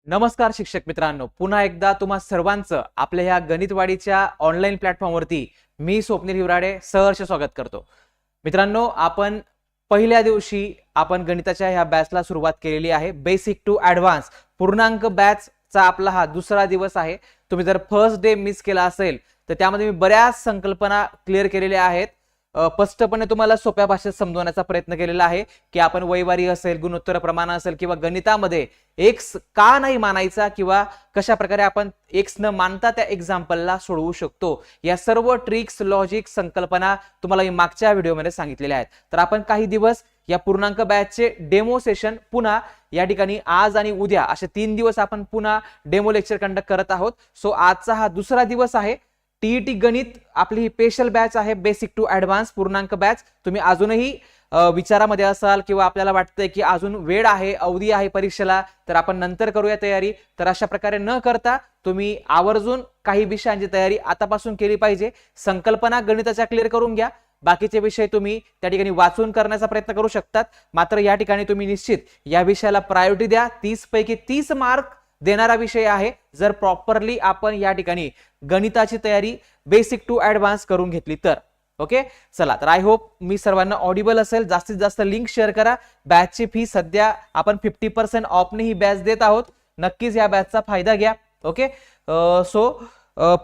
नमस्कार शिक्षक मित्रांनो, पुन्हा एकदा तुम्हा सर्वांचं आपल्या ह्या गणितवाडीच्या ऑनलाईन प्लॅटफॉर्मवरती मी स्वप्नील हिवराडे सहर्ष स्वागत करतो. मित्रांनो, आपण पहिल्या दिवशी आपण गणिताच्या ह्या बॅचला सुरुवात केलेली आहे. बेसिक टू ॲडव्हान्स पूर्णांक बॅचचा आपला हा दुसरा दिवस आहे. तुम्ही जर फर्स्ट डे मिस केला असेल तर त्यामध्ये मी बऱ्याच संकल्पना क्लिअर केलेल्या आहेत. स्पष्टपणे तुम्हाला सोप्या भाषेत समजवण्याचा प्रयत्न केलेला आहे की आपण वैवारी असेल, गुणोत्तर प्रमाण असेल किंवा गणितामध्ये एक्स का नाही मानायचा किंवा कशा प्रकारे आपण एक्स न मानता त्या एक्झाम्पलला सोडवू शकतो, या सर्व ट्रिक्स, लॉजिक, संकल्पना तुम्हाला मी मागच्या व्हिडिओमध्ये सांगितलेल्या आहेत. तर आपण काही दिवस या पूर्णांक बॅचचे डेमो सेशन पुन्हा या ठिकाणी आज आणि उद्या असे 3 दिवस आपण पुन्हा डेमो लेक्चर कंडक्ट करत आहोत. सो आजचा हा दुसरा दिवस आहे. टीईटी गणित आपली ही स्पेशल बॅच आहे, बेसिक टू ॲडव्हान्स पूर्णांक बॅच. तुम्ही अजूनही विचारामध्ये असाल किंवा आपल्याला वाटतंय की अजून वेळ आहे, अवधी आहे परीक्षेला, तर आपण नंतर करूया तयारी. तर अशा प्रकारे न करता तुम्ही आवर्जून काही विषयांची तयारी आतापासून केली पाहिजे. संकल्पना गणिताच्या क्लिअर करून घ्या. बाकीचे विषय तुम्ही त्या ठिकाणी वाचून करण्याचा प्रयत्न करू शकतात. मात्र या ठिकाणी तुम्ही निश्चित या विषयाला प्रायोरिटी द्या. 30 पैकी 30 मार्क देणारा विषय आहे जर प्रॉपरली आपण या ठिकाणी गणिताची तयारी बेसिक टू ॲडव्हान्स करून घेतली तर. ओके, चला. तर आय होप मी सर्वांना ऑडिबल असेल. जास्तीत जास्त लिंक शेअर करा. बॅचची फी सध्या आपण 50% ऑफने ही बॅच देत आहोत. नक्कीच या बॅचचा फायदा घ्या. ओके, सो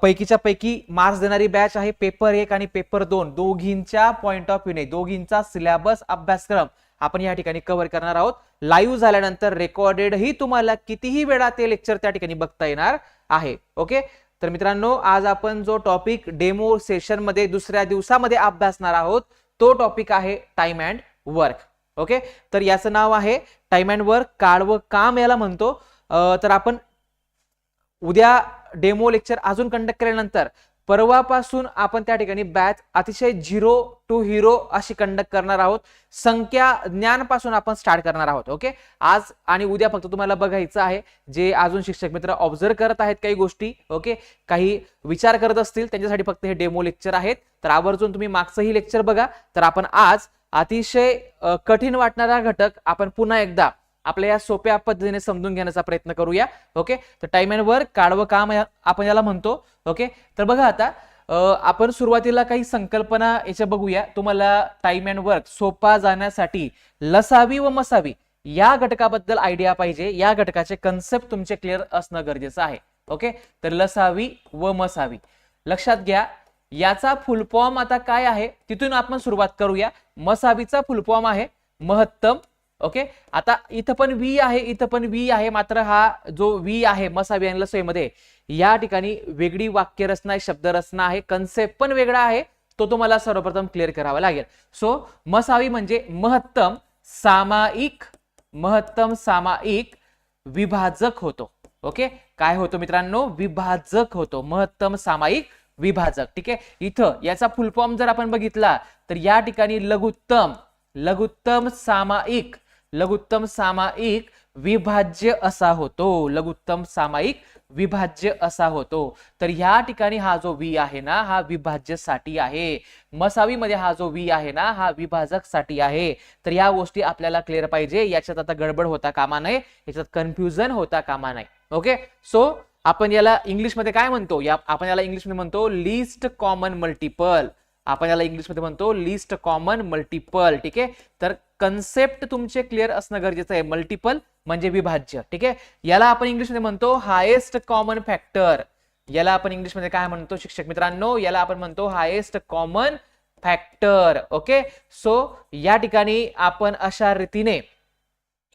पैकीच्या पैकी मार्क्स देणारी बॅच आहे. पेपर 1 आणि पेपर 2 दोघींच्या पॉइंट ऑफ व्ह्यूने, दोघींचा सिलेबस, अभ्यासक्रम आपण या ठिकाणी कव्हर करणार आहोत. लाईव्ह झाल्यानंतर रेकॉर्डेड ही तुम्हाला कितीही वेळा ते लेक्चर त्या ठिकाणी बघता येणार आहे. ओके, तर मित्रांनो, आज आपण जो टॉपिक डेमो सेशन मध्ये दुसऱ्या दिवसामध्ये अभ्यासणार आहोत तो टॉपिक आहे टाइम अँड वर्क. ओके, तर याचं नाव आहे टाइम अँड वर्क, काळ व काम याला म्हणतो. तर आपण उद्या डेमो लेक्चर अजून कंडक्ट केल्यानंतर परवापासून आपण त्या ठिकाणी बॅच अतिशय 0 टू हिरो अशी कंडक्ट करणार आहोत. संख्या ज्ञानपासून आपण स्टार्ट करणार आहोत. ओके, आज आणि उद्या फक्त तुम्हाला बघायचं आहे. जे अजून शिक्षक मित्र ऑब्झर्व करत आहेत काही गोष्टी, ओके, काही विचार करत असतील, त्यांच्यासाठी फक्त हे डेमो लेक्चर आहेत. तर आवर्जून तुम्ही मागचंही लेक्चर बघा. तर आपण आज अतिशय कठीण वाटणारा घटक आपण पुन्हा एकदा आपल्या या सोप्या पद्धतीने समजून घेण्याचा प्रयत्न करूया. ओके, तर टाइम अँड वर्क, काळ व काम आपण याला म्हणतो. ओके, तर बघा आता आपण सुरुवातीला काही संकल्पना याच्या बघूया. तुम्हाला टाइम अँड वर्क सोपा जाण्यासाठी लसावी व मसावी या घटकाबद्दल आयडिया पाहिजे. या घटकाचे कन्सेप्ट तुमचे क्लिअर असणं गरजेचं आहे. ओके, तर लसावी व मसावी लक्षात घ्या. याचा फुल फॉर्म आता काय आहे तिथून आपण सुरुवात करूया. मसावीचा फुल फॉर्म आहे महत्तम. ओके, आता इथं पण व्ही आहे, इथं पण व्ही आहे. मात्र हा जो व्ही आहे मसावी आणि लसावीमध्ये या ठिकाणी वेगळी वाक्य रचना आहे, शब्द रचना आहे, कन्सेप्ट पण वेगळा आहे. तो तुम्हाला सर्वप्रथम क्लिअर करावा लागेल. सो मसावी म्हणजे महत्तम सामायिक, महत्तम सामायिक विभाजक होतो. ओके, काय होतो मित्रांनो? विभाजक होतो, महत्तम सामायिक विभाजक. ठीक आहे, इथं याचा फुल फॉर्म जर आपण बघितला तर या ठिकाणी लघुत्तम, लघुत्तम सामायिक, लघुत्तम सामायिक विभाज्य असा होतो. लघुत्तम सामायिक विभाज्य असा होतो. तर या ठिकाणी हा जो व्ही आहे ना हा विभाज्य साठी आहे. मसावीमध्ये हा जो व्ही आहे ना हा विभाजक साठी आहे. तर या गोष्टी आपल्याला क्लिअर पाहिजे. याच्यात आता गडबड होता कामा नये, याच्यात कन्फ्युजन होता कामा नये. ओके, सो आपण याला इंग्लिशमध्ये काय म्हणतो? आपण याला इंग्लिशमध्ये म्हणतो लिस्ट कॉमन मल्टिपल. आपण याला इंग्लिशमध्ये म्हणतो लिस्ट कॉमन मल्टिपल. ठीक आहे, तर कन्सेप्ट तुमचे क्लिअर असणं गरजेचं आहे. मल्टिपल म्हणजे विभाज्य. ठीक आहे, याला आपण इंग्लिशमध्ये म्हणतो हायेस्ट कॉमन फॅक्टर. याला आपण इंग्लिशमध्ये काय म्हणतो शिक्षक मित्रांनो? याला आपण म्हणतो highest common factor. Okay, so या ठिकाणी आपण अशा रीतीने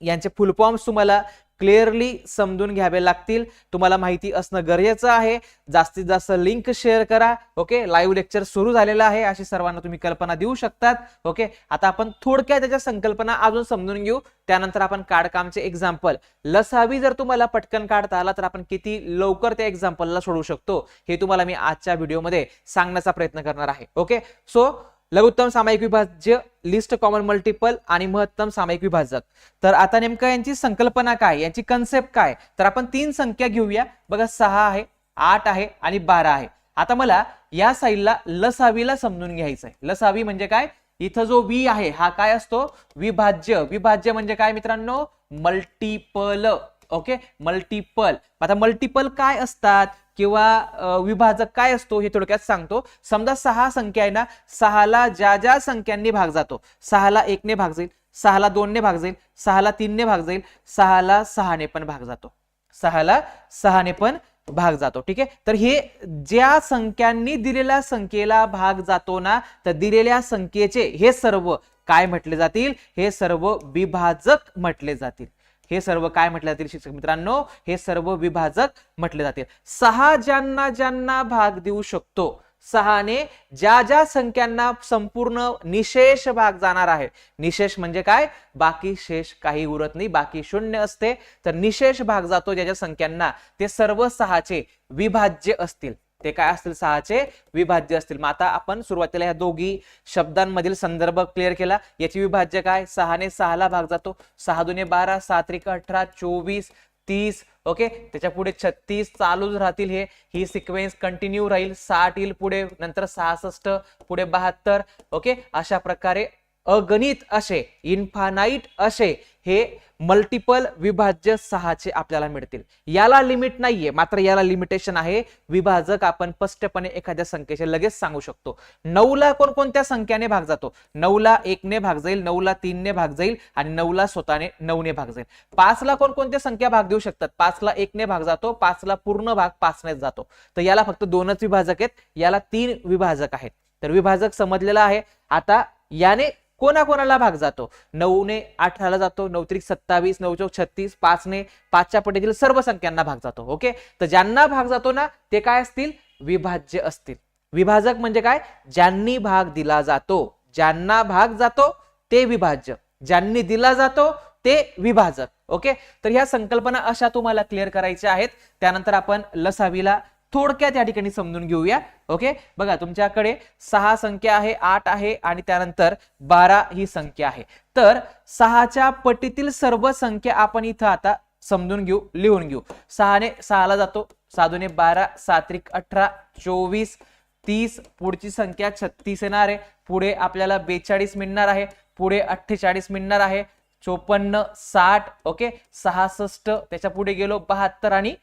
यांचे फुल फॉर्म्स तुम्हाला क्लिअरली समजून घ्यावे लागतील. तुम्हाला माहिती असणं गरजेचं आहे. जास्तीत जास्त लिंक शेअर करा. ओके, लाईव्ह लेक्चर सुरू झालेला आहे अशी सर्वांना तुम्ही कल्पना देऊ शकतात. ओके, आता आपण थोडक्यात त्याच्या संकल्पना अजून समजून घेऊ. त्यानंतर आपण काढकामचे एक्झाम्पल, लसावी जर तुम्हाला पटकन काढता आला तर आपण किती लवकर त्या एक्झाम्पलला सोडवू शकतो हे तुम्हाला मी आजच्या व्हिडिओमध्ये सांगण्याचा प्रयत्न करणार आहे. ओके, सो लघुत्तम सामायिक विभाज्य, लिस्ट कॉमन मल्टिपल आणि महत्तम सामायिक विभाजक. तर आता नेमकं यांची संकल्पना काय, यांची कन्सेप्ट काय? तर आपण 3 संख्या घेऊया. बघा, 6 आहे, 8 आहे आणि 12 आहे. आता मला या साईडला लसावीला समजून घ्यायचंय. लसावी म्हणजे काय? इथं जो व्ही आहे हा काय असतो? विभाज्य. विभाज्य म्हणजे काय मित्रांनो? मल्टिपल. Okay, multiple. आता मल्टिपल काय असतात किंवा विभाजक काय असतो हे थोडक्यात सांगतो. समजा 6 संख्या आहे ना, 6ला ज्या ज्या संख्यांनी भाग जातो, 6ला 1 ने भाग जाईल, 6ला 2 ने भाग जाईल, 6ला 3 ने भाग जाईल, 6ला 6 ने पण भाग जातो, 6ला 6 ने पण भाग जातो. ठीक आहे, तर हे ज्या संख्यांनी दिलेल्या संख्येला भाग जातो ना, तर दिलेल्या संख्येचे हे सर्व काय म्हटले जातील, हे सर्व विभाजक म्हटले जातील. हे सर्व काय म्हटले जातील शिक्षक मित्रांनो, हे सर्व विभाजक म्हटले जातील. 6 ज्यांना ज्यांना भाग देऊ शकतो, 6ने ज्या ज्या संख्यांना संपूर्ण निशेष भाग जाणार आहे. निशेष म्हणजे काय, बाकी शेष काही उरत नाही, बाकी शून्य असते, तर निशेष भाग जातो ज्या ज्या संख्यांना, ते सर्व 6चे विभाज्य असतील. ते काय असतील, 6चे विभाज्य असतील. मग आता आपण सुरुवातीला ह्या दोघी शब्दांमधील संदर्भ क्लिअर केला. याची विभाज्य काय, 6ने 6ला भाग जातो, 6 दुने 12, 7 त्रिक 18, 24, 30. ओके, त्याच्या पुढे 36 चालूच राहतील. ही सिक्वेन्स कंटिन्यू राहील. 60 येईल पुढे, नंतर 66, पुढे 72. ओके, अशा प्रकारे अगणित असे, इन्फानाइट असे हे मल्टिपल विभाज्य 6चे आपल्याला मिळतील. याला लिमिट नाहीये, मात्र याला लिमिटेशन आहे. विभाजक आपण स्पष्टपणे एखाद्या संख्येचे लगेच सांगू शकतो. 9ला कोणकोणत्या संख्याने भाग जातो, 9ला 1 ने भाग जाईल, 9ला 3 ने भाग जाईल आणि 9ला स्वतःने 9 ने भाग जाईल. 5ला कोणकोणत्या संख्या भाग देऊ शकतात, 5ला 1 ने भाग जातो, 5ला पूर्ण भाग 5 नेच जातो. तर याला फक्त 2च विभाजक आहेत, याला 3 विभाजक आहेत. तर विभाजक समजलेला आहे. आता याने कोणाकोणाला भाग जातो, 9 ने 18ला जातो, 9 त्रिक 27, 9 चौक 36, 5 ने 5च्या पटीतील सर्व संख्यांना भाग जातो. ओके, तर ज्यांना भाग जातो ना, ते काय असतील, विभाज्य असतील. विभाजक म्हणजे काय, ज्यांनी भाग दिला जातो, ज्यांना भाग जातो ते विभाज्य, ज्यांनी दिला जातो ते विभाजक. ओके, तर ह्या संकल्पना अशा तुम्हाला क्लिअर करायच्या आहेत. त्यानंतर आपण लसावीला थोडक्यात या ठिकाणी समजून घेऊया. ओके, बघा तुमच्याकडे 6 संख्या आहे, 8 आहे आणि त्यानंतर 12 ही संख्या आहे. तर 6च्या पटीतील सर्व संख्या आपण इथं आता समजून घेऊ, लिहून घेऊ. 6ने 6ला जातो, 6 दुने 12, 7 त्रिक 18, 24, 30, पुढची संख्या 36 येणार आहे, पुढे आपल्याला 42 मिळणार आहे, पुढे 48 मिळणार आहे, 54, 60. ओके, 66, त्याच्या पुढे गेलो 72 आणि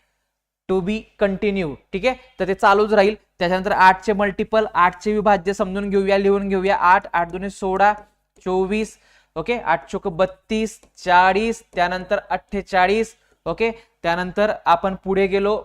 टू बी कंटिन्यू. ठीक आहे, तर ते चालूच राहील. त्याच्यानंतर 8चे मल्टिपल, 8चे विभाज्य समजून घेऊया, लिहून घेऊया. 8 8 दुने 16, 24. ओके, 8 चोक 32, 40, त्यानंतर 48. ओके, त्यानंतर आपण पुढे गेलो,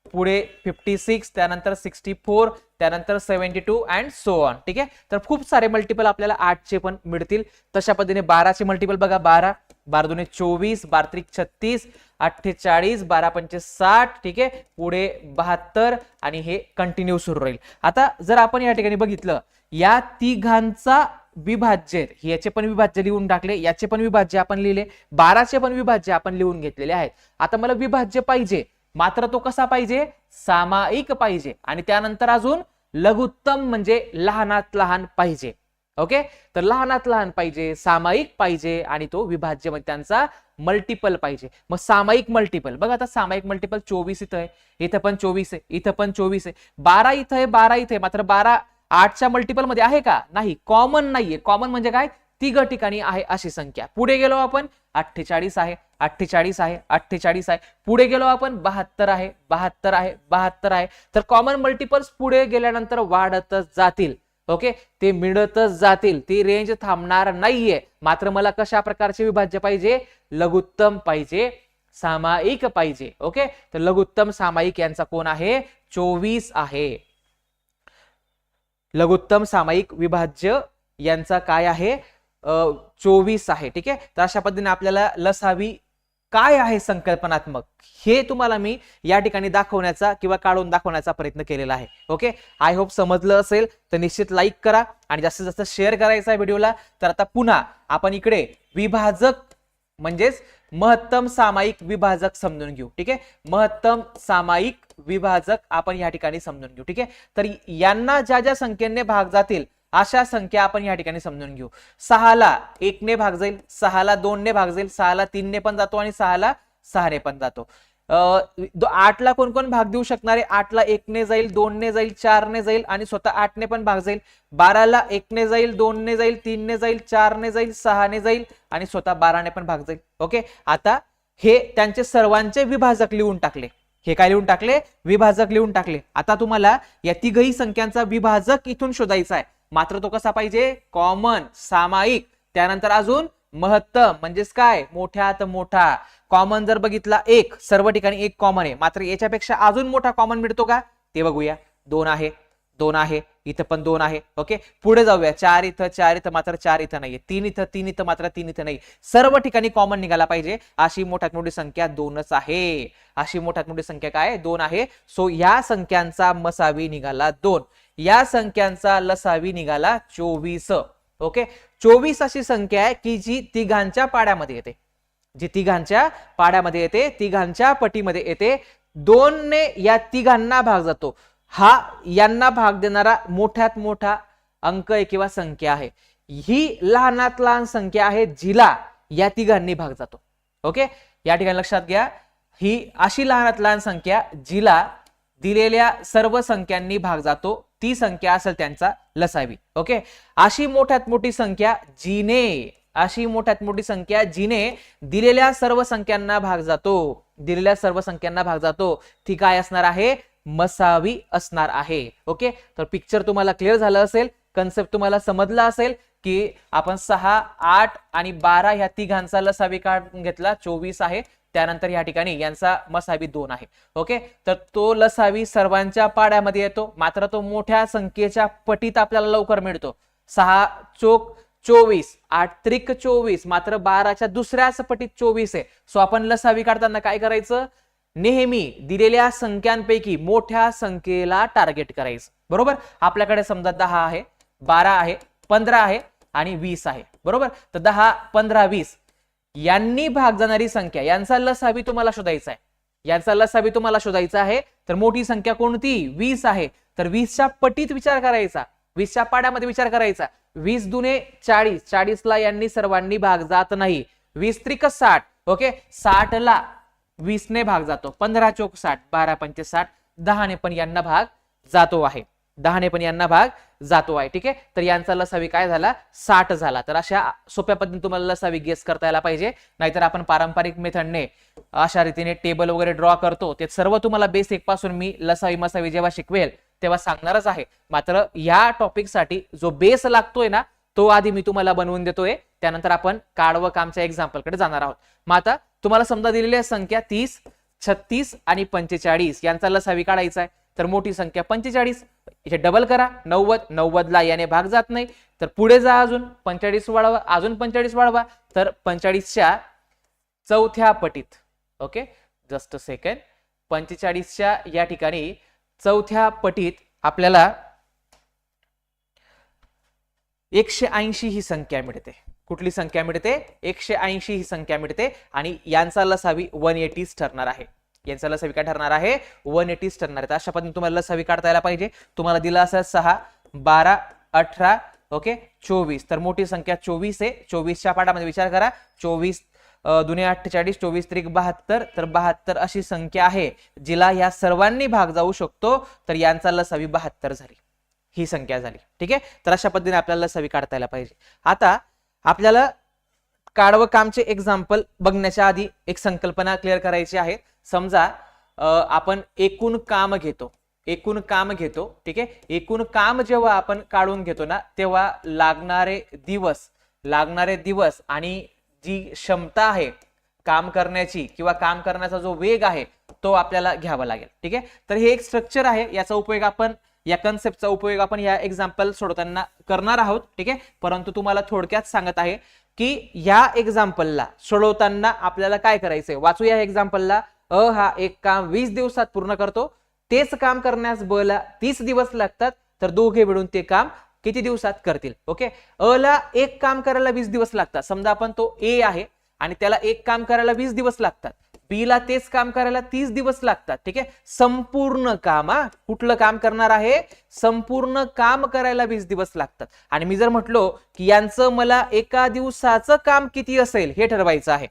पुढे 56, त्यानंतर 64, त्यानंतर 72 अँड सो ऑन. ठीक आहे, तर खूप सारे मल्टिपल आपल्याला 8चे पण मिळतील. तशा पद्धतीने 12चे मल्टिपल बघा, 12 12 दुने 24, 12 त्रिक 36, 48, 12 पंचे 60. ठीक आहे, पुढे 72 आणि हे कंटिन्यू सुरू राहील. आता जर आपण या ठिकाणी बघितलं, या तिघांचा विभाज्य, याचे पण विभाज्य लिहून टाकले, याचे पण विभाज्य आपण लिहिले, 12चे पण विभाज्य आपण लिहून घेतलेले आहेत. आता मला विभाज्य पाहिजे, मात्र तो कसा पाहिजे, सामायिक पाहिजे आणि त्यानंतर अजून लघुत्तम म्हणजे लहानात लहान पाहिजे. ओके, तर लहानात लहान पाहिजे, सामायिक पाहिजे आणि तो विभाज्य म्हणजे त्यांचा मल्टिपल पाहिजे. मग सामायिक मल्टिपल बघा, आता सामायिक मल्टिपल 24 इथं आहे, इथं पण 24 आहे, इथं पण 24 आहे, 12 इथं आहे, 12 इथे, मात्र 12 8च्या मल्टिपल मध्ये आहे का, नाही, कॉमन नाहीये. कॉमन म्हणजे काय, तिघ ठिकाणी आहे अशी संख्या. पुढे गेलो आपण 48 आहे, 48 आहे, 48 आहे, पुढे गेलो आपण 72 आहे, 72 आहे, 72 आहे. तर कॉमन मल्टिपल्स पुढे गेल्यानंतर वाढतच जातील. ओके, ते मिळतच जातील, ती रेंज थांबणार नाहीये. मात्र मला कशा प्रकारचे विभाज्य पाहिजे, लघुत्तम पाहिजे, सामायिक पाहिजे. ओके, तर लघुत्तम सामायिक यांचा कोण आहे, 24 आहे. लघुत्तम सामायिक विभाज्य यांचा काय आहे, 24 आहे. ठीक आहे, तर अशा पद्धतीने आपल्याला लसावी काय आहे संकल्पनात्मक, हे तुम्हाला मी या ठिकाणी दाखवण्याचा किंवा काढून दाखवण्याचा प्रयत्न केलेला आहे. ओके, आय होप समजलं असेल. तर निश्चित लाईक करा आणि जास्तीत जास्त शेअर करायचा आहे व्हिडिओला. तर आता पुन्हा आपण इकडे विभाजक म्हणजेच महत्तम सामायिक विभाजक समजून घेऊ. ठीक आहे, महत्तम सामायिक विभाजक आपण या ठिकाणी समजून घेऊ. ठीक आहे, तर यांना ज्या ज्या संख्येने भाग जातील अशा संख्या आपण या ठिकाणी समजून घेऊ. 6ला 1 ने भाग जाईल, 6ला 2 ने भाग जाईल, 6ला 3 ने पण जातो आणि 6ला 6 ने पण जातो. 8ला कोण कोण भाग देऊ शकणारे, 8ला 1 ने जाईल, 2 ने जाईल, 4 ने जाईल आणि स्वतः 8 ने पण भाग जाईल. 12ला 1 ने जाईल, 2 ने जाईल, 3 ने जाईल, 4 ने जाईल, 6 ने जाईल आणि स्वतः 12 ने पण भाग जाईल. ओके, आता हे त्यांचे सर्वांचे विभाजक लिहून टाकले. हे काय लिहून टाकले? विभाजक लिहून टाकले. आता तुम्हाला या तिघही संख्यांचा विभाजक इथून शोधायचा आहे. मात्र तो कसा पाहिजे? कॉमन, सामायिक, त्यानंतर अजून महत्तम म्हणजेच काय? मोठ्यात मोठा. कॉमन जर बघितला 1, सर्व ठिकाणी 1 कॉमन आहे. मात्र याच्यापेक्षा अजून मोठा कॉमन मिळतो का ते बघूया. 2 आहे, 2 आहे, इथं पण 2 आहे. ओके, पुढे जाऊया. 4 इथं, 4 इथं, मात्र 4 इथं नाहीये. 3 इथं, 3 इथं, मात्र 3 इथं नाही. सर्व ठिकाणी कॉमन निघाला पाहिजे. अशी मोठ्यात मोठी संख्या 2च आहे. अशी मोठ्यात मोठी संख्या काय? 2 आहे. सो या संख्यांचा मसावी निघाला 2. या संख्यांचा लसावी निघाला 24. ओके, 24 अशी संख्या आहे की जी तिघांच्या पाड्यामध्ये येते. जी तिघांच्या पाड्यामध्ये येते, तिघांच्या पटीमध्ये येते. 2 ने या तिघांना भाग जातो. हा यांना भाग देणारा मोठ्यात मोठा अंक आहे किंवा संख्या आहे. ही लहानात लहान संख्या आहे जिला या तिघांनी भाग जातो. ओके, या ठिकाणी लक्षात घ्या. ही अशी लहानात लहान संख्या जिला दिलेल्या सर्व संख्यांनी भाग जातो, ती संख्या असेल त्यांचा लसावी. ओके, अशी मोठ्यात मोठी संख्या जिने, अशी मोठ्यात मोठी संख्या जिने दिलेल्या सर्व संख्यांना भाग जातो, दिलेल्या सर्व संख्यांना भाग जातो, ती काय असणार आहे? मसावी असणार आहे. ओके, तर पिक्चर तुम्हाला क्लिअर झालं असेल, कन्सेप्ट तुम्हाला समजला असेल की आपण 6, 8 आणि 12 ह्या तिघांचा लसावी काढून घेतला, 24 आहे. त्यानंतर या ठिकाणी यांचा मसावी 2 आहे. ओके, तर तो लसावी सर्वांच्या पाड्यामध्ये येतो, मात्र तो मोठ्या संख्येच्या पटीत आपल्याला लवकर मिळतो. 6 चोक 24, 8 त्रिक 24, मात्र 12च्या दुसऱ्याच पटीत 24 आहे. सो आपण लसावी काढताना काय करायचं? नेहमी दिलेल्या संख्यांपैकी मोठ्या संख्येला टार्गेट करायचं. बरोबर, आपल्याकडे समजा 10 आहे, 12 आहे, 15 आहे आणि 20 आहे. बरोबर, तर 10, 15, 20 यांनी भाग जाणारी संख्या, यांचा लसावी तुम्हाला शोधायचा आहे. यांचा लसावी तुम्हाला शोधायचा आहे. तर मोठी संख्या कोणती? 20 आहे. तर 20च्या पटीत विचार करायचा, 20च्या पाड्यामध्ये विचार करायचा. 20 दुने 40, 40ला यांनी सर्वांनी भाग जात नाही. 20 त्रिक 60. ओके, 60 ला 20 ने भाग जातो. 15 चोक 60, 12 पंचे 60, 10 ने पण यांना भाग जातो आहे. 10 ने पण यांना भाग जातो आहे. ठीक आहे, तर यांचा लसावी काय झाला? 60 झाला. तर अशा सोप्या पद्धतीने तुम्हाला लसावी गेस करता यायला पाहिजे. नाहीतर आपण पारंपरिक मेथडने अशा रीतीने टेबल वगैरे ड्रॉ करतो, ते सर्व तुम्हाला बेसिक पासून मी लसावी मसावी जेव्हा शिकवेल तेव्हा सांगणारच आहे. मात्र या टॉपिकसाठी जो बेस लागतोय ना, तो आधी मी तुम्हाला बनवून देतोय. त्यानंतर आपण काढव कामच्या एक्झाम्पल कडे जाणार आहोत. मग आता तुम्हाला समजा दिलेल्या संख्या 30, 36 आणि 45 यांचा लसावी काढायचा आहे. तर मोठी संख्या 45, इथे डबल करा. 90, 90 ला याने भाग जात नाही. तर पुढे जा, अजून 45 वाढवा, अजून 45 वाढवा. तर 45च्या चौथ्या पटीत. Okay, just a second. 45च्या या ठिकाणी चौथ्या पटीत आपल्याला 180 ही संख्या मिळते. कुठली संख्या मिळते? 180 ही संख्या मिळते. आणि यांचा लसावी 180 ठरणार आहे. यांचा लसावी काय ठरणार आहे? 180 ठरणार आहे. अशा पद्धतीने तुम्हाला लसावी काढता यायला पाहिजे. तुम्हाला दिला असेल 6, 12, 18, ओके, 24. तर मोठी संख्या 24 आहे. 24च्या पाठामध्ये विचार करा. 24 दुने 48, 24 त्रिक 72, तर 72 अशी संख्या आहे जिला या सर्वांनी भाग जाऊ शकतो. तर यांचा लसावी 72 झाली, ही संख्या झाली. ठीक आहे, तर अशा पद्धतीने आपल्याला लसावी काढता यायला पाहिजे. आता आपल्याला काढव कामचे एक्झाम्पल बघण्याच्या आधी एक संकल्पना क्लिअर करायची आहे. समजा आपण एकूण काम घेतो, एकूण काम घेतो. ठीक आहे, एकूण काम जेव्हा आपण काढून घेतो ना, तेव्हा लागणारे दिवस आणि जी क्षमता आहे काम करण्याची किंवा काम करण्याचा जो वेग आहे तो आपल्याला घ्यावा लागेल. ठीक आहे, तर हे एक स्ट्रक्चर आहे. याचा उपयोग आपण, या कन्सेप्टचा उपयोग आपण या एक्झाम्पल सोडवताना करणार आहोत. ठीक आहे, परंतु तुम्हाला थोडक्यात सांगत आहे की या एक्झाम्पलला सोडवताना आपल्याला काय करायचंय. वाचूया एक्झाम्पलला. हा एक काम 20 दिवसात पूर्ण करतो. तेच काम करण्यास ब ला 30 दिवस लागतात. तर दोघे मिळून ते काम किती दिवसात करतील? ओके, अ ला एक काम करायला 20 दिवस लागतात. समजा आपण तो ए आहे आणि त्याला एक काम करायला 20 दिवस लागतात. बी ला तेच काम करायला 30 दिवस लागतात. ठीक आहे, संपूर्ण काम, कुठलं काम करणार आहे? संपूर्ण काम करायला 20 दिवस लागतात. आणि मी जर म्हटलो की यांचं मला एका दिवसाचं काम किती असेल हे ठरवायचं आहे,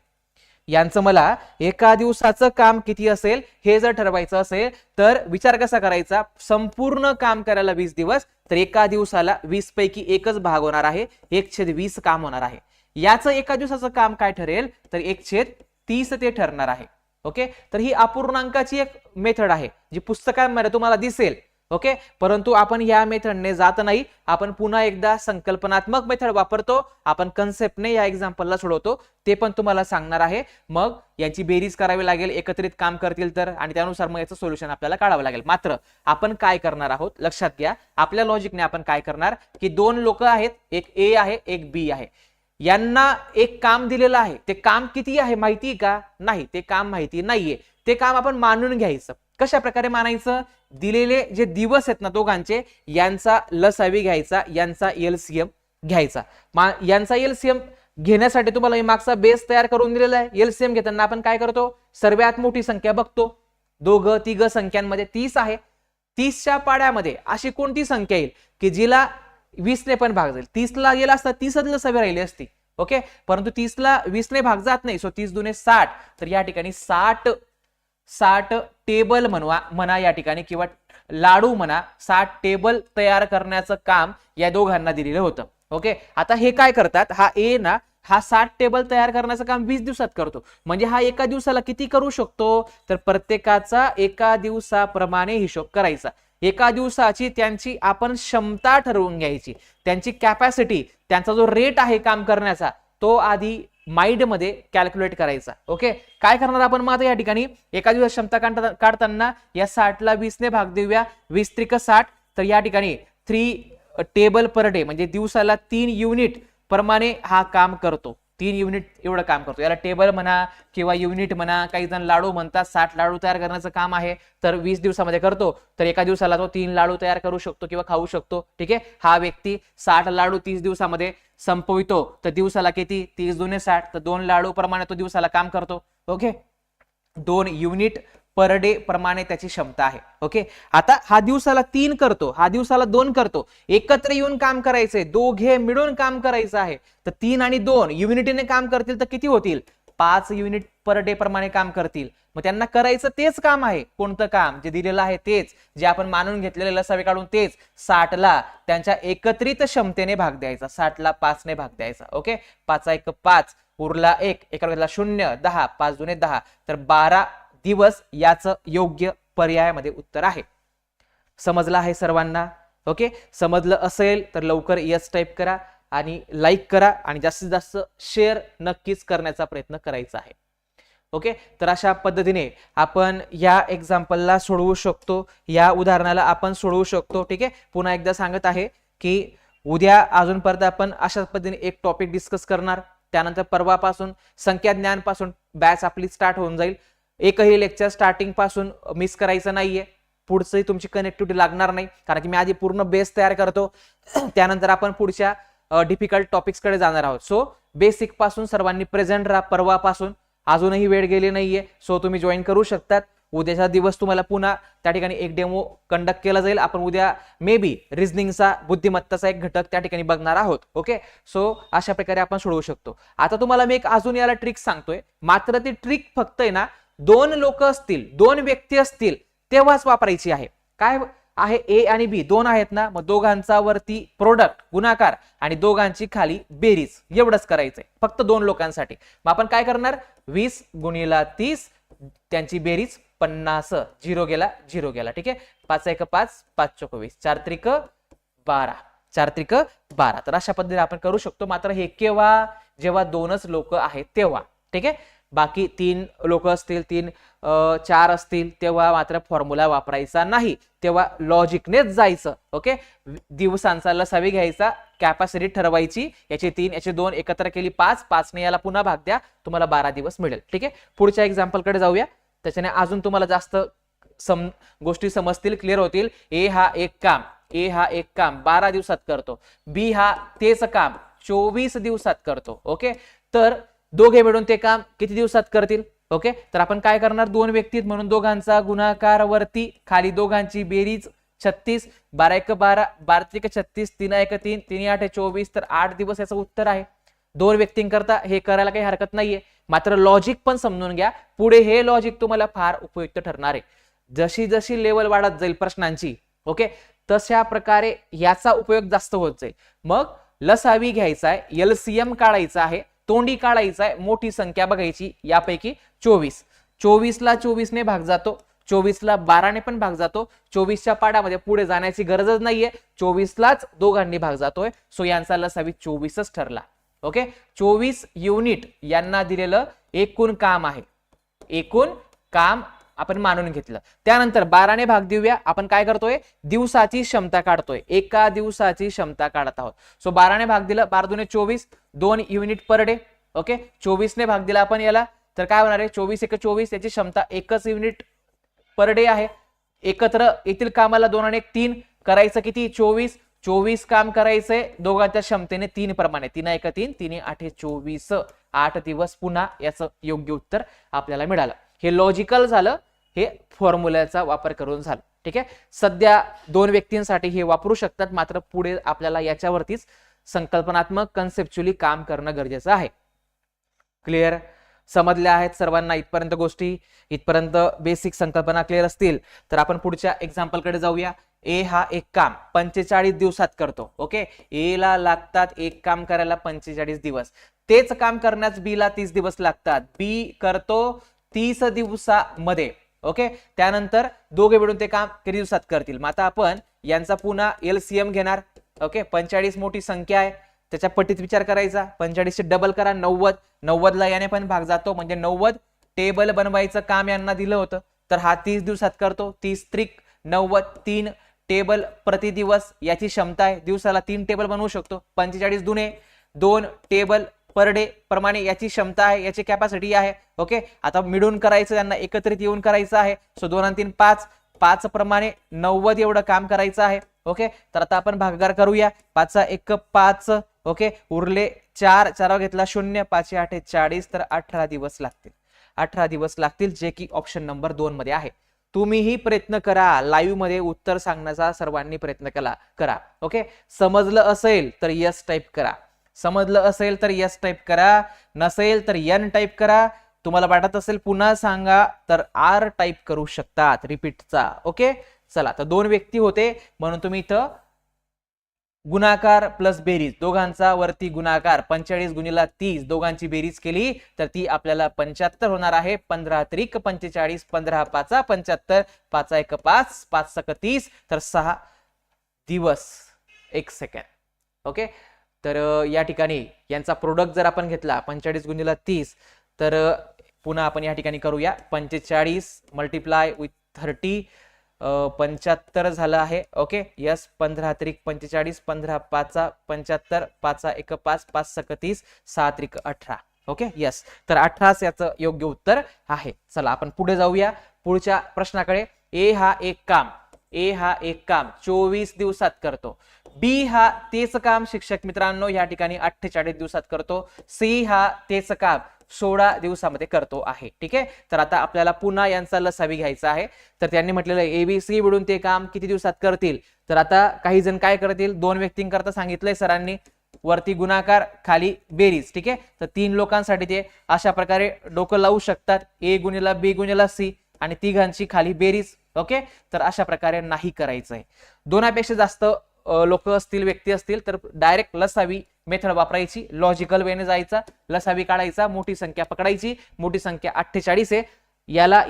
यांचं मला एका दिवसाचं काम किती असेल हे जर ठरवायचं असेल, तर विचार कसा करायचा? संपूर्ण काम करायला 20 दिवस, तर एका दिवसाला 20 पैकी एकच भाग होणार आहे, 1/20 काम होणार आहे. याचं एका दिवसाचं काम काय ठरेल? तर 1/20 30 ते ठरणार आहे. ओके, तर ही अपूर्णांकाची एक मेथड आहे जी पुस्तकांमध्ये तुम्हाला दिसेल. ओके, परंतु आपण या मेथडने जात नाही, आपण पुन्हा एकदा संकल्पनात्मक मेथड वापरतो, आपण कन्सेप्टने या एक्झाम्पलला सोडवतो, ते पण तुम्हाला सांगणार आहे. मग याची बेरीज करावी लागेल, एकत्रित काम करतील तर, आणि त्यानुसार मग याचं सोल्युशन आपल्याला काढावं लागेल. मात्र आपण काय करणार आहोत लक्षात घ्या, आपल्या लॉजिकने आपण काय करणार की दोन लोक आहेत, एक ए आहे एक बी आहे, यांना एक काम दिलेलं आहे. ते काम किती आहे माहिती का? नाही, ते काम माहिती नाहीये. ते काम आपण मानून घ्यायचं. कशा प्रकारे मानायचं? दिलेले जे दिवस आहेत ना दोघांचे, यांचा लसावी घ्यायचा, यांचा एलसीएम घ्यायचा. यांचा एलसीएम घेण्यासाठी तुम्हाला मागचा बेस तयार करून दिलेला आहे. एलसीएम घेताना आपण काय करतो? सर्वात मोठी संख्या बघतो. दोघं तिघ संख्यांमध्ये 30 आहे. 30च्या पाड्यामध्ये अशी कोणती संख्या येईल की जिला 20 ने पण भाग जाईल? 30 ला गेला असता 30च लसावी राहिली असती. ओके, परंतु 30 ला 20 ने भाग जात नाही. सो 30 दुने 60. तर या ठिकाणी 60 टेबल म्हणा या ठिकाणी, किंवा लाडू म्हणा, 60 टेबल तयार करण्याचं काम या दोघांना दिलेलं होतं. ओके, आता हे काय करतात? हा ए ना, हा 60 टेबल तयार करण्याचं काम 20 दिवसात करतो. म्हणजे हा एका दिवसाला किती करू शकतो? तर प्रत्येकाचा एका दिवसाप्रमाणे हिशोब करायचा. एका दिवसाची त्यांची आपण क्षमता ठरवून घ्यायची, त्यांची कॅपॅसिटी, त्यांचा जो रेट आहे काम करण्याचा, तो आधी माइंड मध्ये कॅल्क्युलेट करायचा. ओके, काय करणार आपण मग या ठिकाणी? एका दिवस क्षमता काढताना या 60 ला 20 ने भाग देऊया. 20 त्रिक 60. तर या ठिकाणी 3 टेबल पर डे, म्हणजे दिवसाला 3 युनिट प्रमाणे हा काम करतो. 3 युनिट एवढं काम करतो. याला टेबल म्हणा किंवा युनिट म्हणा, काही जण लाडू म्हणतात. 60 लाडू तयार करण्याचं काम आहे, तर 20 दिवसामध्ये करतो. तर एका दिवसाला तो 3 लाडू तयार करू शकतो किंवा खाऊ शकतो. ठीक आहे, हा व्यक्ती 60 लाडू 30 दिवसामध्ये संपवितो. तर दिवसाला किती? 30 दुने 60. तर 2 लाडू प्रमाणे तो दिवसाला काम करतो. ओके, 2 युनिट पर डे प्रमाणे त्याची क्षमता आहे. ओके, आता हा दिवसाला 3 करतो, हा दिवसाला 2 करतो. एकत्र येऊन काम करायचंय, दोघे मिळून काम करायचं आहे. तर 3 आणि 2 युनिटीने काम करतील तर किती होतील? 5 युनिट पर डे प्रमाणे काम करतील. मग त्यांना करायचं तेच काम आहे. कोणतं काम? जे दिलेलं आहे तेच, जे आपण मानून घेतलेले लसावे काढून तेच. 60 ला त्यांच्या एकत्रित क्षमतेने भाग द्यायचा. 60 ला 5 ने भाग द्यायचा. ओके, 5 1 5, उरला 1, एका 0, 10, 5 दुने 10. तर 12 दिवस याचं योग्य पर्यायामध्ये उत्तर आहे. समजलं आहे सर्वांना? ओके, समजलं असेल तर लवकर यस टाईप करा आणि लाईक करा, आणि जास्तीत जास्त शेअर नक्कीच करण्याचा प्रयत्न करायचा आहे. ओके, तर अशा पद्धतीने आपण या एक्झाम्पलला सोडवू शकतो, या उदाहरणाला आपण सोडवू शकतो. ठीक आहे, पुन्हा एकदा सांगत आहे की उद्या अजून परत आपण अशाच पद्धतीने एक टॉपिक डिस्कस करणार. त्यानंतर परवापासून संख्या ज्ञान पासून बॅच आपली स्टार्ट होऊन जाईल. एकही लेक्चर स्टार्टिंग पासून मिस करायचं नाहीये. पुढची तुमची कनेक्टिव्हिटी लागणार नाही, कारण की मी आधी पूर्ण बेस तयार करतो, त्यानंतर आपण पुढच्या डिफिकल्ट टॉपिक्स कडे जाणार आहोत. सो बेसिक पासून सर्वांनी प्रेझेंट राहा. परवापासून अजूनही वेळ गेली नाहीये. सो तुम्ही जॉईन करू शकतात. उद्याचा दिवस तुम्हाला पुन्हा त्या ठिकाणी एक डेमो कंडक्ट केला जाईल. आपण उद्या मे बी रिझनिंगचा, बुद्धिमत्ताचा एक घटक त्या ठिकाणी बघणार आहोत. ओके, सो अशा प्रकारे आपण सोडवू शकतो. आता तुम्हाला मी एक अजून याला ट्रिक सांगतोय, मात्र ती ट्रिक फक्त आहे ना 2 लोक असतील, 2 व्यक्ती असतील तेव्हाच वापरायची आहे. काय आहे? ए आणि बी 2 आहेत ना, मग दोघांचा वरती प्रोडक्ट गुणाकार आणि दोघांची खाली बेरीज, एवढंच करायचंय फक्त 2 लोकांसाठी. मग आपण काय करणार? 20 गुणिला 30, त्यांची बेरीज 50. 0 गेला 0 गेला. ठीक आहे, 5 1 5, 5 चौक 20, 4 त्रिक 12, 4 त्रिक 12. तर अशा पद्धतीने आपण करू शकतो. मात्र हे केव्हा? जेव्हा 2च लोक आहेत तेव्हा. ठीक आहे, बाकी 3 लोक असतील, 3 4 असतील, तेव्हा मात्र फॉर्म्युला वापरायचा नाही. तेव्हा लॉजिकनेच जायचं. ओके, दिवसांचा लसावी घ्यायचा, कॅपॅसिटी ठरवायची, याचे 3 याचे 2 एकत्र केली 5, 5 ने याला पुन्हा भाग द्या, तुम्हाला 12 दिवस मिळेल. ठीक आहे, पुढच्या एक्झाम्पल कडे जाऊया. त्याच्याने अजून तुम्हाला जास्त गोष्टी समजतील, क्लिअर होतील. ए हा एक काम 12 दिवसात करतो. बी हा तेच काम 24 दिवसात करतो. ओके, तर दोघे मिळून ते काम किती दिवसात करतील? ओके, तर आपण काय करणार? 2 व्यक्तीत म्हणून दोघांचा गुणाकार वरती, खाली दोघांची बेरीज 36, 12 1 12, 12 त्रिक 36, 3 1 3, 3 8 24. तर 8 दिवस याचं उत्तर आहे. 2 व्यक्तींकरता हे करायला काही हरकत नाहीये. मात्र लॉजिक पण समजून घ्या, पुढे हे लॉजिक तुम्हाला फार उपयुक्त ठरणार आहे. जशी जशी लेवल वाढत जाईल प्रश्नांची, ओके, तशा प्रकारे याचा उपयोग जास्त होत जाईल. मग लसावी घ्यायचा आहे, एलसीएम काढायचा आहे. तोंडी काढायचा आहे, मोठी संख्या बघायची, यापैकी 24. 24ला 24ने भाग जातो, 24ला 12ने पण भाग जातो, 24च्या पाडामध्ये पुढे जाण्याची गरजच नाहीये, 24लाच दोघांनी भाग जातोय. सो यांचा लसावी 24च ठरला. ओके, 24 युनिट यांना दिलेलं एकूण काम आहे, एकूण काम आपण मानून घेतलं. त्यानंतर 12ने भाग देऊया. आपण काय करतोय, दिवसाची क्षमता काढतोय, एका दिवसाची क्षमता काढत आहोत. सो 12ने भाग दिलं, 12 दुने 24, 2 युनिट पर डे. ओके, 24ने भाग दिला आपण याला, तर काय होणार आहे, 24 एक 24, याची क्षमता 1 युनिट पर डे आहे. एकत्र येथील कामाला 2 आणि 1 3, करायचं किती, 24. 24 काम करायचंय दोघांच्या क्षमतेने 3 प्रमाणे, 3 1 3, 3 8 24, 8 दिवस. पुन्हा याचं योग्य उत्तर आपल्याला मिळालं. हे लॉजिकल झालं, हे फॉर्म्युल्याचा वापर करून झालं. ठीक आहे, सध्या 2 व्यक्तींसाठी हे वापरू शकतात, मात्र पुढे आपल्याला याच्यावरतीच संकल्पनात्मक कन्सेप्च्युअली काम करणं गरजेचं आहे. क्लिअर, समजल्या आहेत सर्वांना इथपर्यंत गोष्टी? इथपर्यंत बेसिक संकल्पना क्लिअर असतील तर आपण पुढच्या एक्झाम्पल कडे जाऊया. ए हा एक काम 45 दिवसात करतो. ओके, ए ला लागतात एक काम करायला 45 दिवस. तेच काम करण्यास बी ला 30 दिवस लागतात. बी करतो 30 दिवसामध्ये. ओके, त्यानंतर दोघे मिळून ते काम किती दिवसात करतील. मग आता आपण यांचा पुन्हा एलसीएम घेणार. ओके, 45 मोठी संख्या आहे, त्याच्या पट्टीत विचार करायचा. 45 चे डबल करा 90. 90 ला याने पण भाग जातो, म्हणजे 90 टेबल बनवायचं काम यांना दिलं होतं, तर हा 30 दिवसात करतो. 30 त्रिक 90, 3 टेबल प्रति दिवस याची क्षमता आहे. दिवसाला 3 टेबल बनवू शकतो. 45 दुने 2 टेबल पर डे प्रमाणे याची क्षमता आहे, याची कॅपॅसिटी आहे. ओके, आता मिळून करायचं, त्यांना एकत्रित येऊन करायचं आहे. सो 2 आणि 3 5, 5 प्रमाणे 90 एवढं काम करायचं आहे. ओके, तर आता आपण भागाकार करूया. 5 1 5. ओके, उरले 4, 4 घेतला 0, 5 8 40, तर 18 दिवस लागतील. 18 दिवस लागतील, जे की ऑप्शन नंबर 2 मध्ये आहे. तुम्हीही प्रयत्न करा, लाईव्ह मध्ये उत्तर सांगण्याचा सर्वांनी प्रयत्न करा. ओके, समजलं असेल तर यस टाईप करा, समजलं असेल तर यस टाईप करा, नसेल तर एन टाईप करा. तुम्हाला वाटत असेल पुन्हा सांगा तर आर टाईप करू शकतात रिपीटचा. ओके, चला, तर 2 व्यक्ती होते म्हणून तुम्ही इथं गुणाकार प्लस बेरीज, दोघांचा वरती गुणाकार 45 गुणिला 30, दोघांची बेरीज केली तर ती आपल्याला 75 होणार आहे. 15 त्रिक 45, 15 5 75, 5 1 5, 5 6 30, तर 6 दिवस 1 सेकंड. ओके, तर या ठिकाणी यांचा प्रोडक्ट जर आपण घेतला 45 गुणिला 30, तर पुन्हा आपण या ठिकाणी करूया. 45 मल्टिप्लाय विथ 30, 75 झालं आहे. Okay, yes. 15 त्रिक 45, 15 5 75, 5 1 5, 5 6 30, 6 त्रिक 18. ओके, यस, तर 18 याचं योग्य उत्तर आहे. चला आपण पुढे जाऊया पुढच्या प्रश्नाकडे. ए हा एक काम 24 दिवसात करतो. बी हा तेच काम शिक्षक मित्रांनो या ठिकाणी 48 दिवसात करतो. सी हा तेच काम 16 दिवसामध्ये करतो आहे. ठीक आहे, तर आता आपल्याला पुन्हा यांचा लसावी घ्यायचा आहे. तर त्यांनी म्हटलेलं एबीसी मिळून ते काम किती दिवसात करतील. तर आता काही जण काय करतील, 2 व्यक्तींकरता सांगितलंय सरांनी, वरती गुणाकार खाली बेरीज. ठीक आहे, तर 3 लोकांसाठी ते अशा प्रकारे डोकं लावू शकतात. ए गुणिला बी गुणिला सी आणि तिघांची खाली बेरीज. ओके, तर अशा प्रकारे नाही करायचंय. 2पेक्षा जास्त लोक असतील, व्यक्ती असतील, तर डायरेक्ट लसावी मेथड वापरायची. लॉजिकल वेने जायचा, लसावी काढायचा, मोठी संख्या पकडायची. मोठी संख्या 48 आहे,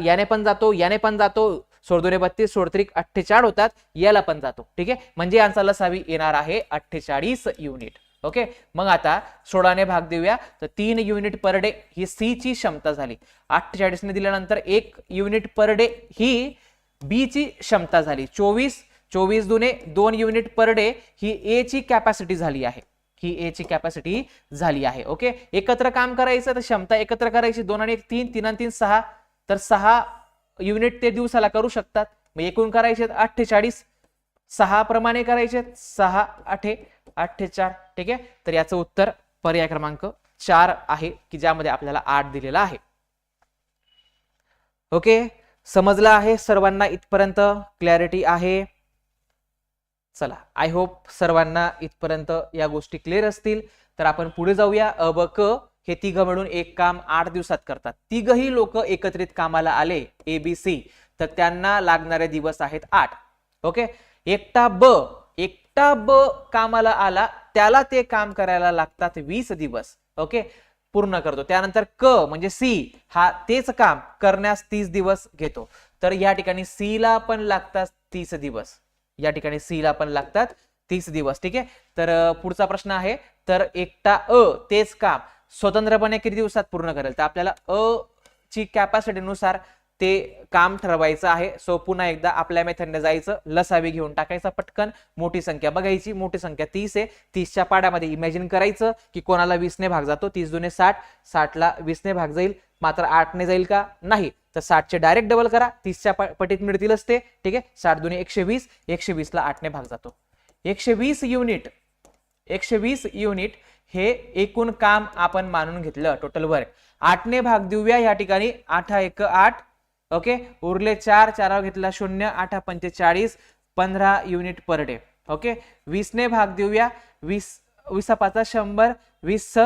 याने पण जातो, याने पण जातो. 16 32, 16 त्रिक 48 होतात, याला पण जातो. ठीक आहे, म्हणजे यांचा लसावी येणार आहे 48 युनिट. ओके, मग आता 16ने भाग देऊया, तर 3 युनिट पर डे ही सी ची क्षमता झाली. 48 ने दिल्यानंतर 1 युनिट पर डे ही बी ची क्षमता झाली. 24 दुने 2 युनिट पर डे ही ए ची कॅपॅसिटी झाली आहे. ही ए ची कॅपॅसिटी झाली आहे. ओके, एकत्र काम करायचं तर क्षमता एकत्र करायची. 2 आणि 1 3, 3 आणि 3 6, तर 6 युनिट ते दिवसाला करू शकतात. मग एकूण करायचे 48, 6 प्रमाणे करायचे, 6 8 48. ठीक आहे, तर याचं उत्तर पर्याय क्रमांक 4 आहे, की ज्यामध्ये आपल्याला 8 दिलेला आहे. ओके, समजलं आहे सर्वांना इथपर्यंत? क्लॅरिटी आहे? चला, आय होप सर्वांना इथपर्यंत या गोष्टी क्लिअर असतील. तर आपण पुढे जाऊया. अ ब क हे तिघ मिळून एक काम 8 दिवसात करतात. तिघही लोक एकत्रित कामाला आले एबीसी, तर त्यांना लागणारे दिवस आहेत 8. ओके, एकटा ब कामाला आला, त्याला ते काम करायला लागतात 20 दिवस. ओके, पूर्ण करतो. त्यानंतर क म्हणजे सी हा तेच काम करण्यास 30 दिवस घेतो. तर या ठिकाणी सी ला पण लागतात 30 दिवस. या ठिकाणी सी ला पण लागतात 30 दिवस. ठीक आहे. तर पुढचा प्रश्न आहे, तर एकटा अ तेच काम स्वतंत्रपणे किती दिवसात पूर्ण करेल? तर आपल्याला अ ची कॅपॅसिटी नुसार ते काम ठरवायचं आहे. सो पुन्हा एकदा आपल्या मेथडने जायचं, लसावी घेऊन टाकायचा पटकन, मोठी संख्या बघायची, मोठी संख्या 30 आहे. 30च्या पाड्यामध्ये इमॅजिन करायचं की कोणाला 20 ने भाग जातो. 30 दुने 60, 60 ला 20 ने भाग जाईल, मात्र 8 ने जाईल का? नाही. तर 60 चे डायरेक्ट डबल करा, 30च्या पटीत मिळतीलच ते. ठीक आहे. 60 दुने 120, 120 ला 8 ने भाग जातो. 120 युनिट, 120 युनिट हे एकूण काम आपण मानून घेतलं, टोटल वर्क. 8 ने भाग देऊया या ठिकाणी, 8 1 8. ओके. उरले 4, 4 घेतला 0, 8 45, 15 युनिट पर डे. ओके. 20 ने भाग देऊया, 20 20 5 100, 20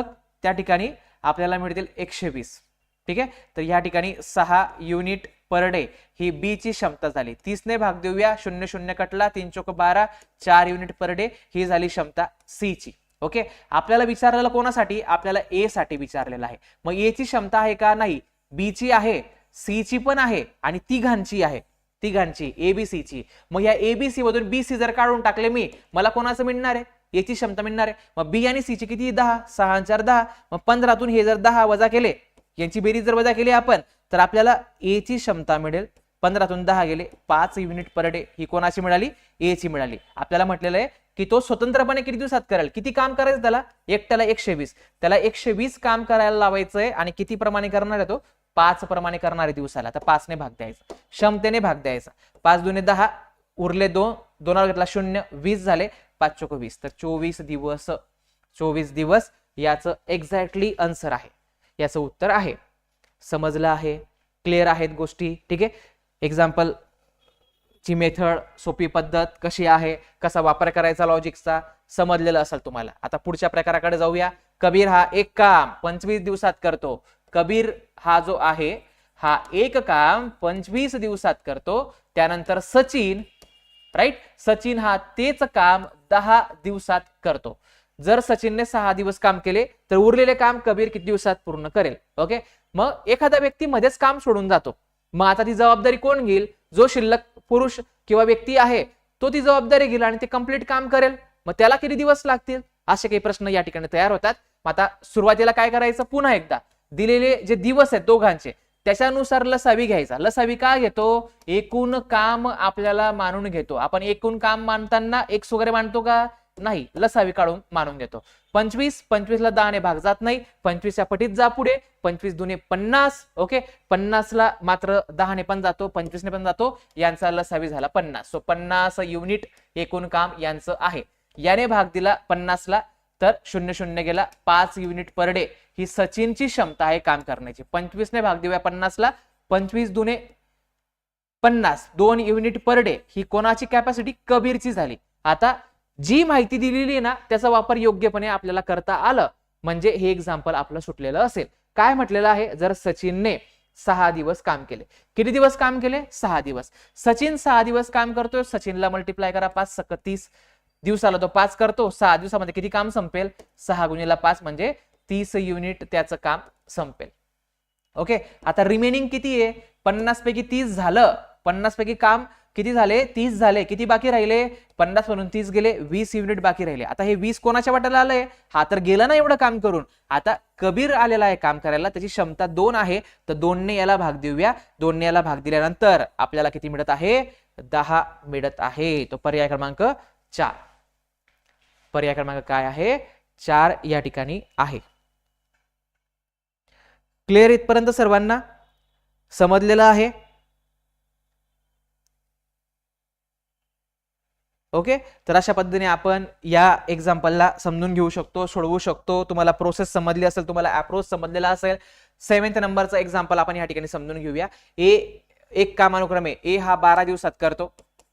त्या ठिकाणी आपल्याला मिळतील 120. ठीक आहे. तर या ठिकाणी 6 युनिट पर डे ही बी ची क्षमता झाली. 30 ने भाग देऊया, 0 0 कटला, 3 चौक 12, 4 युनिट पर डे ही झाली क्षमता सी ची. ओके. आपल्याला विचारलेलं कोणासाठी? आपल्याला ए साठी विचारलेलं आहे. मग ए ची क्षमता आहे का? नाही. बी ची आहे, सी ची पण आहे आणि तिघांची आहे, तिघांची एबीसी ची. मग या एबीसी मधून बीसी जर काढून टाकले मी, मला कोणाचं मिळणार आहे? याची क्षमता मिळणार आहे. मग बी आणि सी ची किती? 10, 6 4 10. मग 15तून हे जर 10 वजा केले, यांची बेरीज जर वजा केली आपण, तर आपल्याला ए ची क्षमता मिळेल. 15तून 10 गेले, 5 युनिट पर डे ही कोणाची मिळाली? ए ची मिळाली. आपल्याला म्हटलेलं आहे की तो स्वतंत्रपणे किती दिवसात करेल? किती काम करायचं त्याला? एकट्याला 120. त्याला 120 काम करायला लावायचंय आणि किती प्रमाणे करणार आहे तो? 5 प्रमाणे करणार आहे दिवसाला. तर 5 ने भाग द्यायचा, क्षमतेने भाग द्यायचा. 5 दुने 10, उरले 2, 2 घेतला 0, 20 झाले, 5 चौक 20. तर 24 दिवस, 24 दिवस याचं एक्झॅक्टली आन्सर आहे, याचं उत्तर आहे. समजलं आहे? क्लिअर आहेत गोष्टी? ठीक आहे. एक्झाम्पल ची मेथड, सोपी पद्धत कशी आहे, कसा वापर करायचा लॉजिकचा समजलेलं असेल तुम्हाला. आता पुढच्या प्रकाराकडे जाऊया. कबीर हा एक काम 25 दिवसात करतो. कबीर हा जो आहे हा एक काम 25 दिवसात करतो. त्यानंतर सचिन, राईट, सचिन हा तेच काम 10 दिवसात करतो. जर सचिनने 6 दिवस काम केले तर उरलेले काम कबीर किती दिवसात पूर्ण करेल? ओके. मग एखादा व्यक्ती मध्येच काम सोडून जातो, मग आता ती जबाबदारी कोण घेईल? जो शिल्लक पुरुष किंवा व्यक्ती आहे तो ती जबाबदारी घेईल आणि ते कंप्लीट काम करेल. मग त्याला किती दिवस लागतील? असे काही प्रश्न या ठिकाणी तयार होतात. आता सुरुवातीला काय करायचं? पुन्हा एकदा दिलेले जे दिवस आहेत दोघांचे त्याच्यानुसार लसावी घ्यायचा. लसावी का घेतो? एकूण काम आपल्याला मानून घेतो आपण. एकूण काम मानताना एक्स वगैरे मानतो का? नाही. लसावी काढून मानून घेतो. 25, 25 ला 10 ने भाग जात नाही, 25 च्या पटीत जा पुढे, 25 दुने 50. ओके. 50 ला मात्र 10 ने पण जातो, 25 ने पण जातो, यांचा लसावी झाला 50. सो 50 युनिट एकूण काम यांचं आहे. याने भाग दिला 50 ला, तर 0 0 गेला, 5 युनिट पर डे ही सचिनची क्षमता आहे काम करण्याची. 25 ने भाग देऊया 50 ला, 25 दुने 50, 2 युनिट पर डे ही कोणाची कॅपॅसिटी? कबीरची झाली. आता जी माहिती दिलेली आहे ना त्याचा वापर योग्यपणे आपल्याला करता आलं म्हणजे हे एक्झाम्पल आपलं सुटलेलं असेल. काय म्हटलेलं आहे? जर सचिनने 6 दिवस काम केले. किती दिवस काम केले? 6 दिवस. सचिन 6 दिवस काम करतोय. सचिनला मल्टिप्लाय करा, 5 × 30 दिवसाला तो 5 करतो. 6 दिवसामध्ये किती काम संपेल? 6 × 5 म्हणजे 30 युनिट त्याचं काम संपेल. ओके. आता रिमेनिंग किती आहे? 50 पैकी 30 झालं. 50 पैकी काम किती झाले? 30 झाले. किती बाकी राहिले? 50 म्हणून 30 गेले, 20 युनिट बाकी राहिले. आता हे 20 कोणाच्या वाट्याला आलंय? हा तर गेला ना एवढं काम करून. आता कबीर आलेला आहे काम करायला, त्याची क्षमता 2 आहे, तर 2 ने याला भाग देऊया. 2 ने याला भाग दिल्यानंतर आपल्याला किती मिळत आहे? 10 मिळत आहे. तो पर्याय क्रमांक 4. पर्याय क्रमांक काय आहे? 4 या ठिकाणी आहे. क्लिअर इथपर्यंत सर्वांना समजलेलं आहे? ओके. तर अशा पद्धतीने आपण या एक्झाम्पलला समजून घेऊ शकतो, सोडवू शकतो. तुम्हाला प्रोसेस समजली असेल, तुम्हाला अप्रोच समजलेला असेल. 7th नंबरचा एक्झाम्पल आपण या ठिकाणी समजून घेऊया. एक कामानुक्रमे ए हा 12 दिवसात करतो.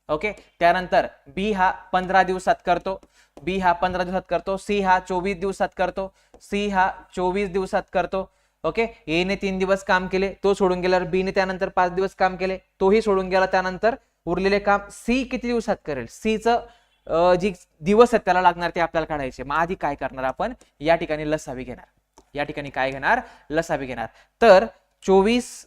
ओके. त्यानंतर बी हा 15 दिवसात करतो. बी हा 15 दिवसात करतो. सी हा 24 दिवसात करतो. सी हा 24 दिवसात करतो. ओके. ए ने 3 दिवस काम केले, तो सोडून गेल्यावर बी ने त्यानंतर 5 दिवस काम केले, तोही सोडून गेला. त्यानंतर उरलेले काम सी किती दिवसात करेल? सी चं जी दिवस आहेत त्याला लागणार ते आपल्याला काढायचे. मग आधी काय करणार? आपण या ठिकाणी लसावी घेणार. या ठिकाणी काय घेणार, लसावी घेणार. तर 24,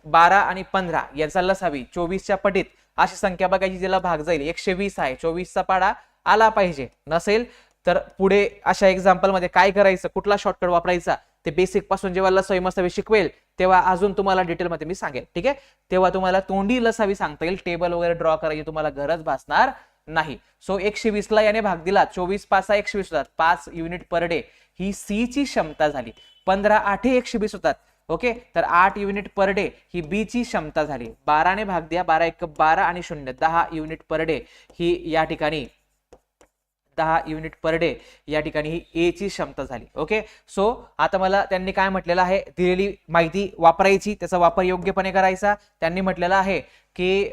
12 आणि 15 याचा लसावी 24च्या पटीत अशी संख्या बघायची ज्याला भाग जाईल. 120 आहे, 24चा पाडा आला पाहिजे. नसेल तर पुढे अशा एक्झाम्पल मध्ये काय करायचं, कुठला शॉर्टकट वापरायचा ते बेसिक पासून जेव्हा लसावी मसावी शिकवेल तेव्हा अजून तुम्हाला डिटेल मध्ये मी सांगेल. ठीक आहे, तेव्हा तुम्हाला तोंडी लसावी सांगता येईल, टेबल वगैरे ड्रॉ करायची तुम्हाला गरज भासणार नाही. सो 120 ला याने भाग दिला, 24 5 120 होतात, 5 युनिट पर डे ही सी ची क्षमता झाली. 15 8 120 होतात. ओके, तर 8 युनिट पर डे ही बी ची क्षमता झाली. 12 ने भाग द्या, 12 1 12 आणि 0 10 युनिट पर डे ही या ठिकाणी 10 युनिट पर डे या ठिकाणी ही ए ची क्षमता झाली. ओके, सो आता मला त्यांनी काय म्हटलेलं आहे, दिलेली माहिती वापरायची, त्याचा वापर योग्यपणे करायचा. त्यांनी म्हटलेलं आहे की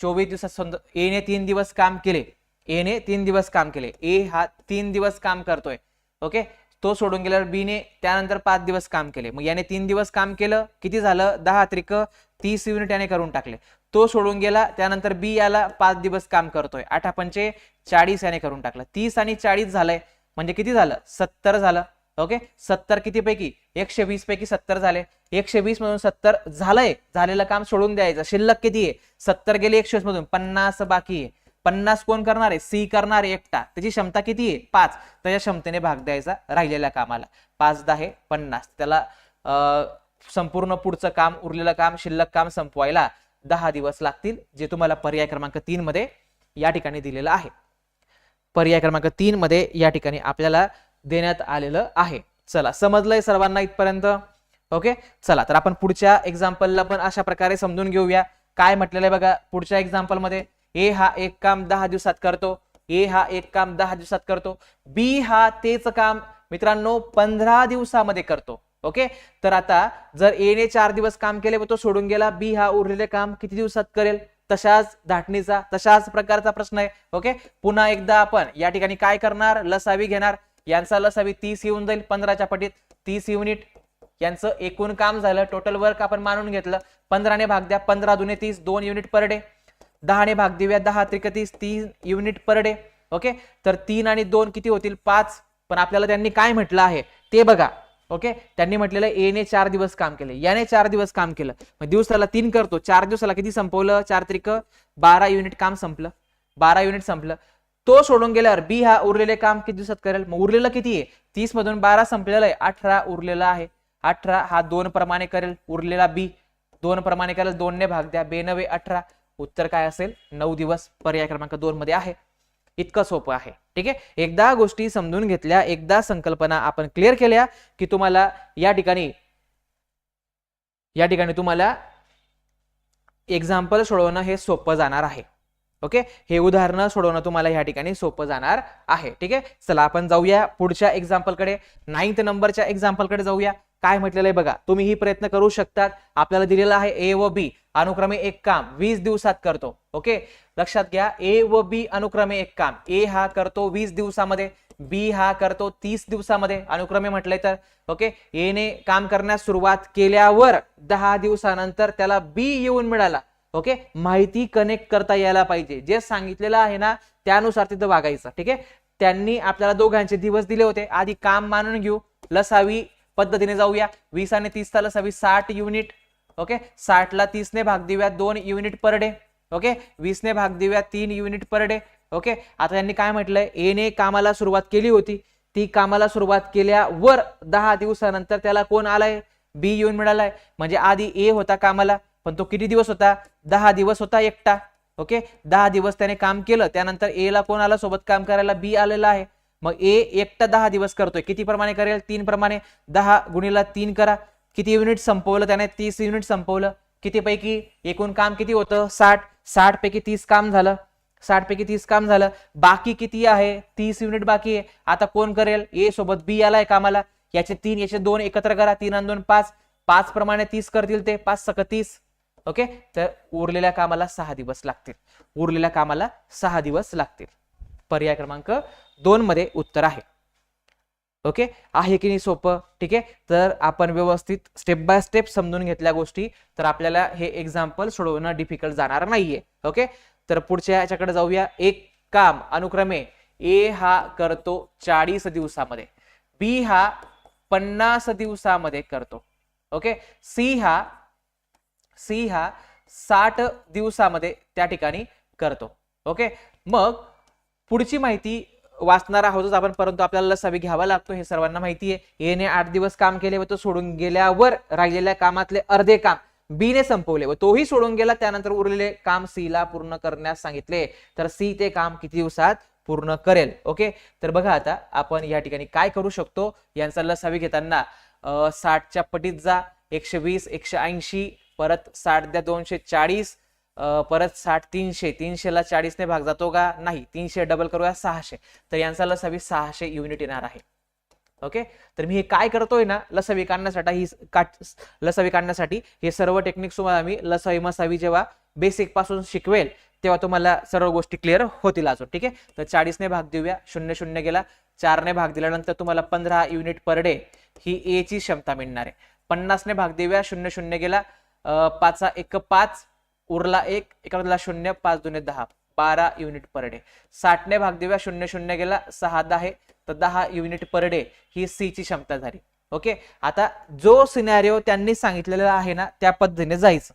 24 दिवसात ए ने 3 दिवस काम केले, ए ने 3 दिवस काम केले, ए हा 3 दिवस काम करतोय. ओके, तो सोडून गेल्यावर बी ने त्यानंतर 5 दिवस काम केले. मग याने 3 दिवस काम केलं, किती झालं, 10 त्रिक 30 युनिट याने करून टाकले. तो सोडून गेला, त्यानंतर बी याला 5 दिवस काम करतोय, 8 पंचे 40 याने करून टाकलं. 30 आणि 40 झालंय म्हणजे किती झालं, 70 झालं. ओके, 70 किती पैकी, 120 पैकी 70 झाले. 120 मधून 70 झालंय, झालेलं काम सोडून द्यायचं. शिल्लक किती आहे, 70 गेले 120 मधून, 50 बाकी आहे. 50 कोण करणार आहे, सी करणार आहे एकटा. त्याची क्षमता किती आहे, 5. त्याच्या क्षमतेने भाग द्यायचा राहिलेल्या कामाला. 5 10 50. त्याला संपूर्ण पुढचं काम, उरलेलं काम, शिल्लक काम संपवायला 10 दिवस लागतील, जे तुम्हाला पर्याय क्रमांक 3 मध्ये या ठिकाणी दिलेलं आहे. पर्याय क्रमांक 3 मध्ये या ठिकाणी आपल्याला देण्यात आलेलं आहे. चला, समजलंय सर्वांना इथपर्यंत. ओके, चला तर आपण पुढच्या एक्झाम्पलला पण अशा प्रकारे समजून घेऊया. काय म्हटलेलं आहे बघा पुढच्या एक्झाम्पल मध्ये, ए हा एक काम 10 दिवसात करतो, ए हा एक काम 10 दिवसात करतो, बी हा तेच काम मित्रांनो 15 दिवसामध्ये करतो. ओके, तर आता जर ए ने 4 दिवस काम केले व तो सोडून गेला, बी हा उरलेले काम किती दिवसात करेल, तशाच धाटणीचा तशाच प्रकारचा प्रश्न आहे. ओके, पुन्हा एकदा आपण या ठिकाणी काय करणार, लसावी घेणार. यांचा लसावी 30 येऊन जाईल, 15च्या पटीत 30 युनिट यांचं एकूण काम झालं. टोटल वर्क आपण मानून घेतलं. 15 ने भाग द्या, 15 दुने 30, 2 युनिट पर डे. 10 ने भाग देऊया, 10 त्रिक 30, 3 युनिट पर डे. ओके, तर 3 आणि 2 किती होतील, 5. पण आपल्याला त्यांनी काय म्हटलं आहे ते बघा. ओके, त्यांनी म्हटलेलं ए ने 4 दिवस काम केले, याने 4 दिवस काम केलं, मग दिवसाला 3 करतो, 4 दिवसाला किती संपवलं, 4 त्रिक 12 युनिट काम संपलं. 12 युनिट संपलं. तो सोडून गेल्यावर बी हा उरलेले काम किती दिवसात करेल, मग उरलेलं किती आहे, 30 मधून 12 संपलेलं आहे, 18 उरलेला आहे. 18 हा 2 प्रमाणे करेल, उरलेला बी 2 प्रमाणे करेल, 2 ने भाग द्या, 2 9 18. उत्तर काय असेल, 9 दिवस. पर्याय क्रमांक 2 मध्ये आहे. इतकं सोपं आहे. ठीक आहे, एकदा गोष्टी समजून घेतल्या, एकदा संकल्पना आपण क्लिअर केल्या की तुम्हाला या ठिकाणी तुम्हाला एक्झाम्पल सोडवणं हे सोपं जाणार आहे. ओके, हे उदाहरण सोडवणं तुम्हाला या ठिकाणी सोपं जाणार आहे. ठीक आहे, चला आपण जाऊया पुढच्या एक्झाम्पल कडे. 9th नंबरच्या एक्झाम्पल कडे जाऊया. काय म्हटलेलं आहे बघा, तुम्ही ही प्रयत्न करू शकतात. आपल्याला दिलेला आहे ए व बी अनुक्रमे एक काम 20 दिवसात करतो. ओके, लक्षात घ्या, ए व बी अनुक्रमे एक काम. ए हा करतो 20 दिवसामध्ये, बी हा करतो 30 दिवसामध्ये, अनुक्रमे म्हटलंय तर. ओके, ए ने काम करण्यास सुरुवात केल्यावर 10 दिवसानंतर त्याला बी येऊन मिळाला. ओके, माहिती कनेक्ट करता यायला पाहिजे. जे सांगितलेलं आहे ना त्यानुसार तिथं वागायचं. ठीक आहे, त्यांनी आपल्याला दोघांचे दिवस दिले होते. आधी काम मानून घेऊ, लसावी पद्धतीने जाऊया. 20 आणि 30 चा लसावी 60 युनिट. ओके, 60 ला 30 ने भाग देऊया, 2 युनिट पर डे. ओके, 20 ने भाग देऊया, 3 युनिट पर डे. ओके, आता यांनी काय म्हटलंय, ए ने कामाला सुरुवात केली होती, ती कामाला सुरुवात केल्यावर 10 दिवसानंतर त्याला कोण आलाय, बी येऊन मिळालाय. म्हणजे आधी ए होता कामाला, पण तो किती दिवस होता, 10 दिवस होता एकटा. ओके, 10 दिवस त्याने काम केलं, त्यानंतर ए ला कोण आला सोबत काम करायला, बी आलेला आहे. मग ए एकटा 10 दिवस करतोय, किती प्रमाणे करेल, 3 प्रमाणे. 10 गुणिला 3 करा, किती युनिट संपवलं त्याने, 30 युनिट संपवलं. किती पैकी, एकूण काम किती होतं, 60. 60 पैकी 30 काम झालं, 60 पैकी 30 काम झालं. बाकी किती आहे, 30 युनिट बाकी आहे. आता कोण करेल, ए सोबत बी आलाय कामाला, याचे 3 याचे 2 एकत्र करा, 3 आणि 2 5. 5 प्रमाणे 30 करतील ते, 5 सक 30. ओके, तर उरलेल्या कामाला 6 दिवस लागतील. उरलेल्या कामाला 6 दिवस लागतील. पर्याय क्रमांक 2 मध्ये उत्तर आहे. ओके, आहे की नाही सोपं. ठीक आहे, तर आपण व्यवस्थित स्टेप बाय स्टेप समजून घेतल्या गोष्टी, तर आपल्याला हे एक्झाम्पल सोडवणं डिफिकल्ट जाणार नाहीये. ओके, तर पुढच्या याच्याकडे जाऊया. एक काम अनुक्रमे ए हा करतो 40 दिवसामध्ये, बी हा 50 दिवसामध्ये करतो. ओके, सी हा 60 दिवसामध्ये त्या ठिकाणी करतो. ओके, मग पुढची माहिती वाचणार आहोतच आपण, परंतु आपल्याला लसावी घ्यावा लागतो हे सर्वांना माहिती आहे. ए ने 8 दिवस काम केले व तो सोडून गेल्यावर राहिलेल्या कामातले अर्धे काम बी ने संपवले व तोही सोडून गेला, त्यानंतर उरलेले काम सी ला पूर्ण करण्यास सांगितले, तर सी ते काम किती दिवसात पूर्ण करेल. ओके, तर बघा आता आपण या ठिकाणी काय करू शकतो. यांचा लसावी घेताना 60च्या पटीत जा, 120 180, परत 60 द्या 240, परत 60 300, 300 ला 40 ने भाग जातो का नाही, 300 डबल करूया 600, तर यांचा लसावी 600 युनिट येणार आहे. ओके, तर मी हे काय करतोय ना, लसावी काढण्यासाठी हे सर्व टेक्निक्स तुम्हाला मी लसावी मसावी जेव्हा बेसिक पासून शिकवेल तेव्हा तुम्हाला सर्व गोष्टी क्लिअर होतील अजून. ठीक आहे, तर 40 ने भाग देऊया, 0 0 गेला, 4 ने भाग दिल्यानंतर तुम्हाला 15 युनिट पर डे ही ए ची क्षमता मिळणार आहे. 50 ने भाग देऊया, 0 0 गेला, 5 1 5, उरला 1, 1 0, 5 2 10, 12 युनिट पर डे. 60 ने भाग देऊया, 0 0 गेला, 6 10, तर 10 युनिट पर डे ही सी ची क्षमता झाली. ओके, आता जो सिनॅरिओ त्यांनी सांगितलेला आहे ना त्या पद्धतीने जायचं.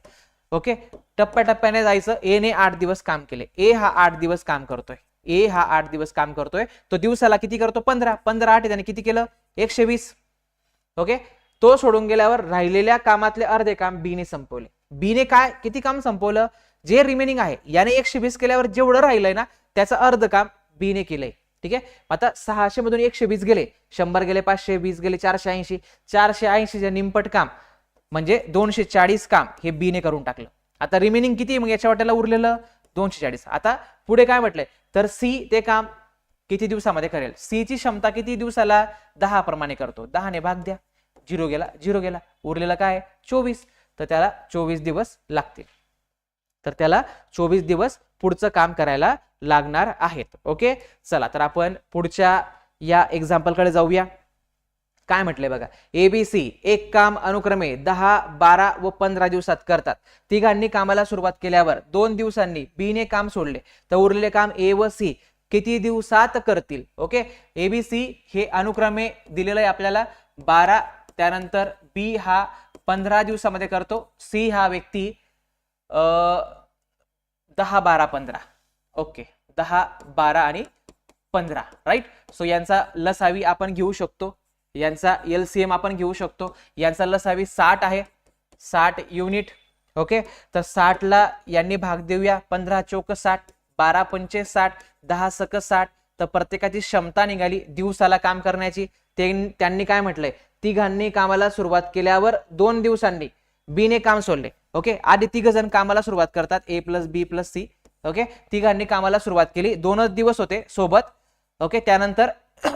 ओके, टप्प्याटप्प्याने जायचं. ए ने 8 दिवस काम केले, ए हा 8 दिवस काम करतोय, ए हा 8 दिवस काम करतोय, तो दिवसाला किती करतो 15, 15 8 त्याने किती केलं 120. ओके, तो सोडून गेल्यावर राहिलेल्या कामातले अर्धे काम बी ने संपवले. बी ने काय किती काम संपवलं, जे रिमेनिंग आहे याने 120 केल्यावर जेवढं राहिलंय ना त्याचं अर्ध काम बी ने केलंय. ठीक आहे, आता 600 मधून 120 गेले, 100 गेले, 520 गेले, 480, 480 निमपट काम म्हणजे 240 काम हे बी ने करून टाकलं. आता रिमेनिंग किती, मग याच्या वाट्याला उरलेलं 240. आता पुढे काय म्हटलंय, तर सी ते काम किती दिवसामध्ये करेल. सी ची क्षमता किती दिवसाला 10 प्रमाणे करतो, 10 ने भाग द्या, 0 गेला 0 गेला, उरलेला काय 24, तर त्याला 24 दिवस लागतील. तर त्याला 24 दिवस पुढचं काम करायला लागणार आहेत. ओके, चला तर आपण पुढच्या या एक्झाम्पल कडे जाऊया. काय म्हटलंय बघा, एबीसी एक काम अनुक्रमे 10 12 व 15 दिवसात करतात. तिघांनी कामाला सुरुवात केल्यावर 2 दिवसांनी बी ने काम सोडले, तर उरलेले काम ए व सी किती दिवसात करतील. ओके, एबीसी हे अनुक्रमे दिलेलं आहे आपल्याला 12, त्यानंतर बी हा 15 दिवसामध्ये करतो, सी हा व्यक्ती 10 12 15. ओके, 10 12 आणि 15, राईट. सो यांचा लसावी आपण घेऊ शकतो, यांचा एलसीएम आपण घेऊ शकतो. यांचा लसावी 60 आहे, 60 युनिट. ओके, तर 60 ला यांनी भाग देऊया, 15 चौक 60, 12 पंचे 60, 10 सक 60, तर प्रत्येकाची क्षमता निघाली दिवसाला काम करण्याची. त्यांनी काय म्हटलंय, तिघांनी कामाला सुरुवात केल्यावर 2 दिवसांनी बी ने काम सोडले. ओके, आधी तिघ जण कामाला सुरुवात करतात, ए plus B plus C. Okay, तिघांनी कामाला सुरुवात केली, 2च दिवस होते सोबत. ओके, त्यानंतर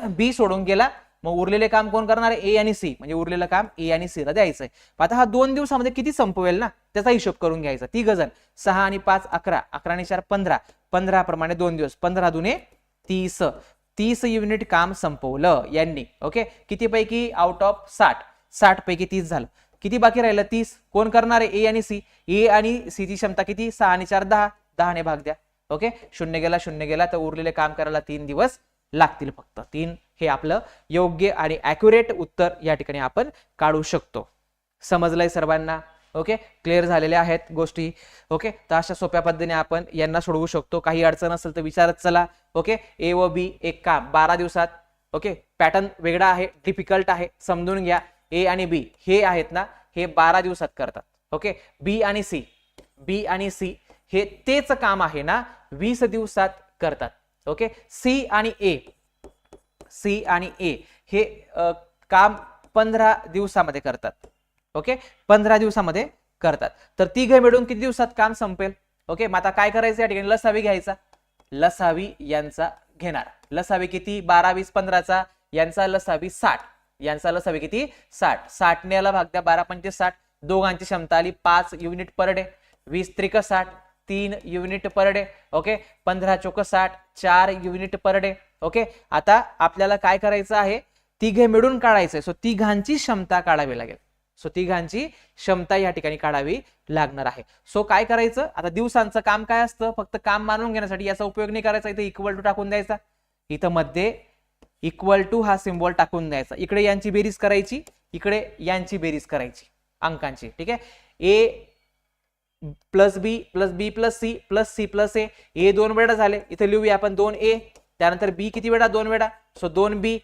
बी सोडून गेला, मग उरलेले काम कोण करणार आहे, ए आणि सी, म्हणजे उरलेलं काम ए आणि सी ला द्यायचंय. आता हा 2 दिवसामध्ये किती संपवेल ना त्याचा हिशोब करून घ्यायचा. तिघ जण 6 आणि 5 11, 11 आणि 4 15, 15 प्रमाणे 2 दिवस, 15 दुने 30, 30 युनिट काम संपवलं यांनी. ओके, किती पैकी, आउट ऑफ 60, 60 पैकी 30 झालं. किती बाकी राहिलं 30, कोण करणार आहे, ए आणि सी. ए आणि सी ची क्षमता किती, 6 आणि 4 10, 10 ने भाग द्या. ओके, 0 गेला 0 गेला, तर उरलेले काम करायला 3 दिवस लागतील फक्त. 3 हे आपलं योग्य आणि ॲक्युरेट उत्तर या ठिकाणी आपण काढू शकतो. समजलंय सर्वांना. ओके, क्लिअर झालेल्या आहेत गोष्टी. ओके, तर अशा सोप्या पद्धतीने आपण यांना सोडवू शकतो. काही अडचण असेल तर विचारत चला. ओके, ए व बी एक काम 12 दिवसात. ओके, पॅटर्न वेगळा आहे, डिफिकल्ट आहे, समजून घ्या. ए आणि बी हे आहेत ना, हे 12 दिवसात करतात. ओके, बी आणि सी हे तेच काम आहे ना 20 दिवसात करतात. ओके, सी आणि ए हे काम 15 दिवसामध्ये करतात. ओके, 15 दिवसामध्ये करतात. तर तिघे मिळून किती दिवसात काम संपेल. ओके, मग आता काय करायचं, या ठिकाणी लसावी घ्यायचा. लसावी यांचा घेणार, लसावी किती 12 20 15चा, यांचा लसावी 60, यांचा लसावी किती 60, 60 ने याला भाग द्या, 12 पंचे 60, दोघांची क्षमता आली 5 युनिट पर डे, 20 त्रिक 60, 3 युनिट पर डे. ओके, 15 चौक 60, 4 युनिट पर डे. ओके, आता आपल्याला काय करायचं आहे, तिघे मिळून काढायचंय. सो तिघांची क्षमता काढावी लागेल. सो तिघांची क्षमता या ठिकाणी काढावी लागणार आहे. सो काय करायचं, आता दिवसांचं काम काय असतं, फक्त काम मानून घेण्यासाठी याचा उपयोग नाही करायचा, इथे इक्वल टू टाकून द्यायचा. इथं मध्ये इक्वल टू हा सिम्बॉल टाकून द्यायचा, इकडे यांची बेरीज करायची, इकडे यांची बेरीज करायची अंकांची, ठीक आहे. A plus B plus B plus C plus C plus A 2 वेळा झाले, इथे लिहूया आपण 2a, त्यानंतर बी किती वेळा 2 वेळा, सो 2b,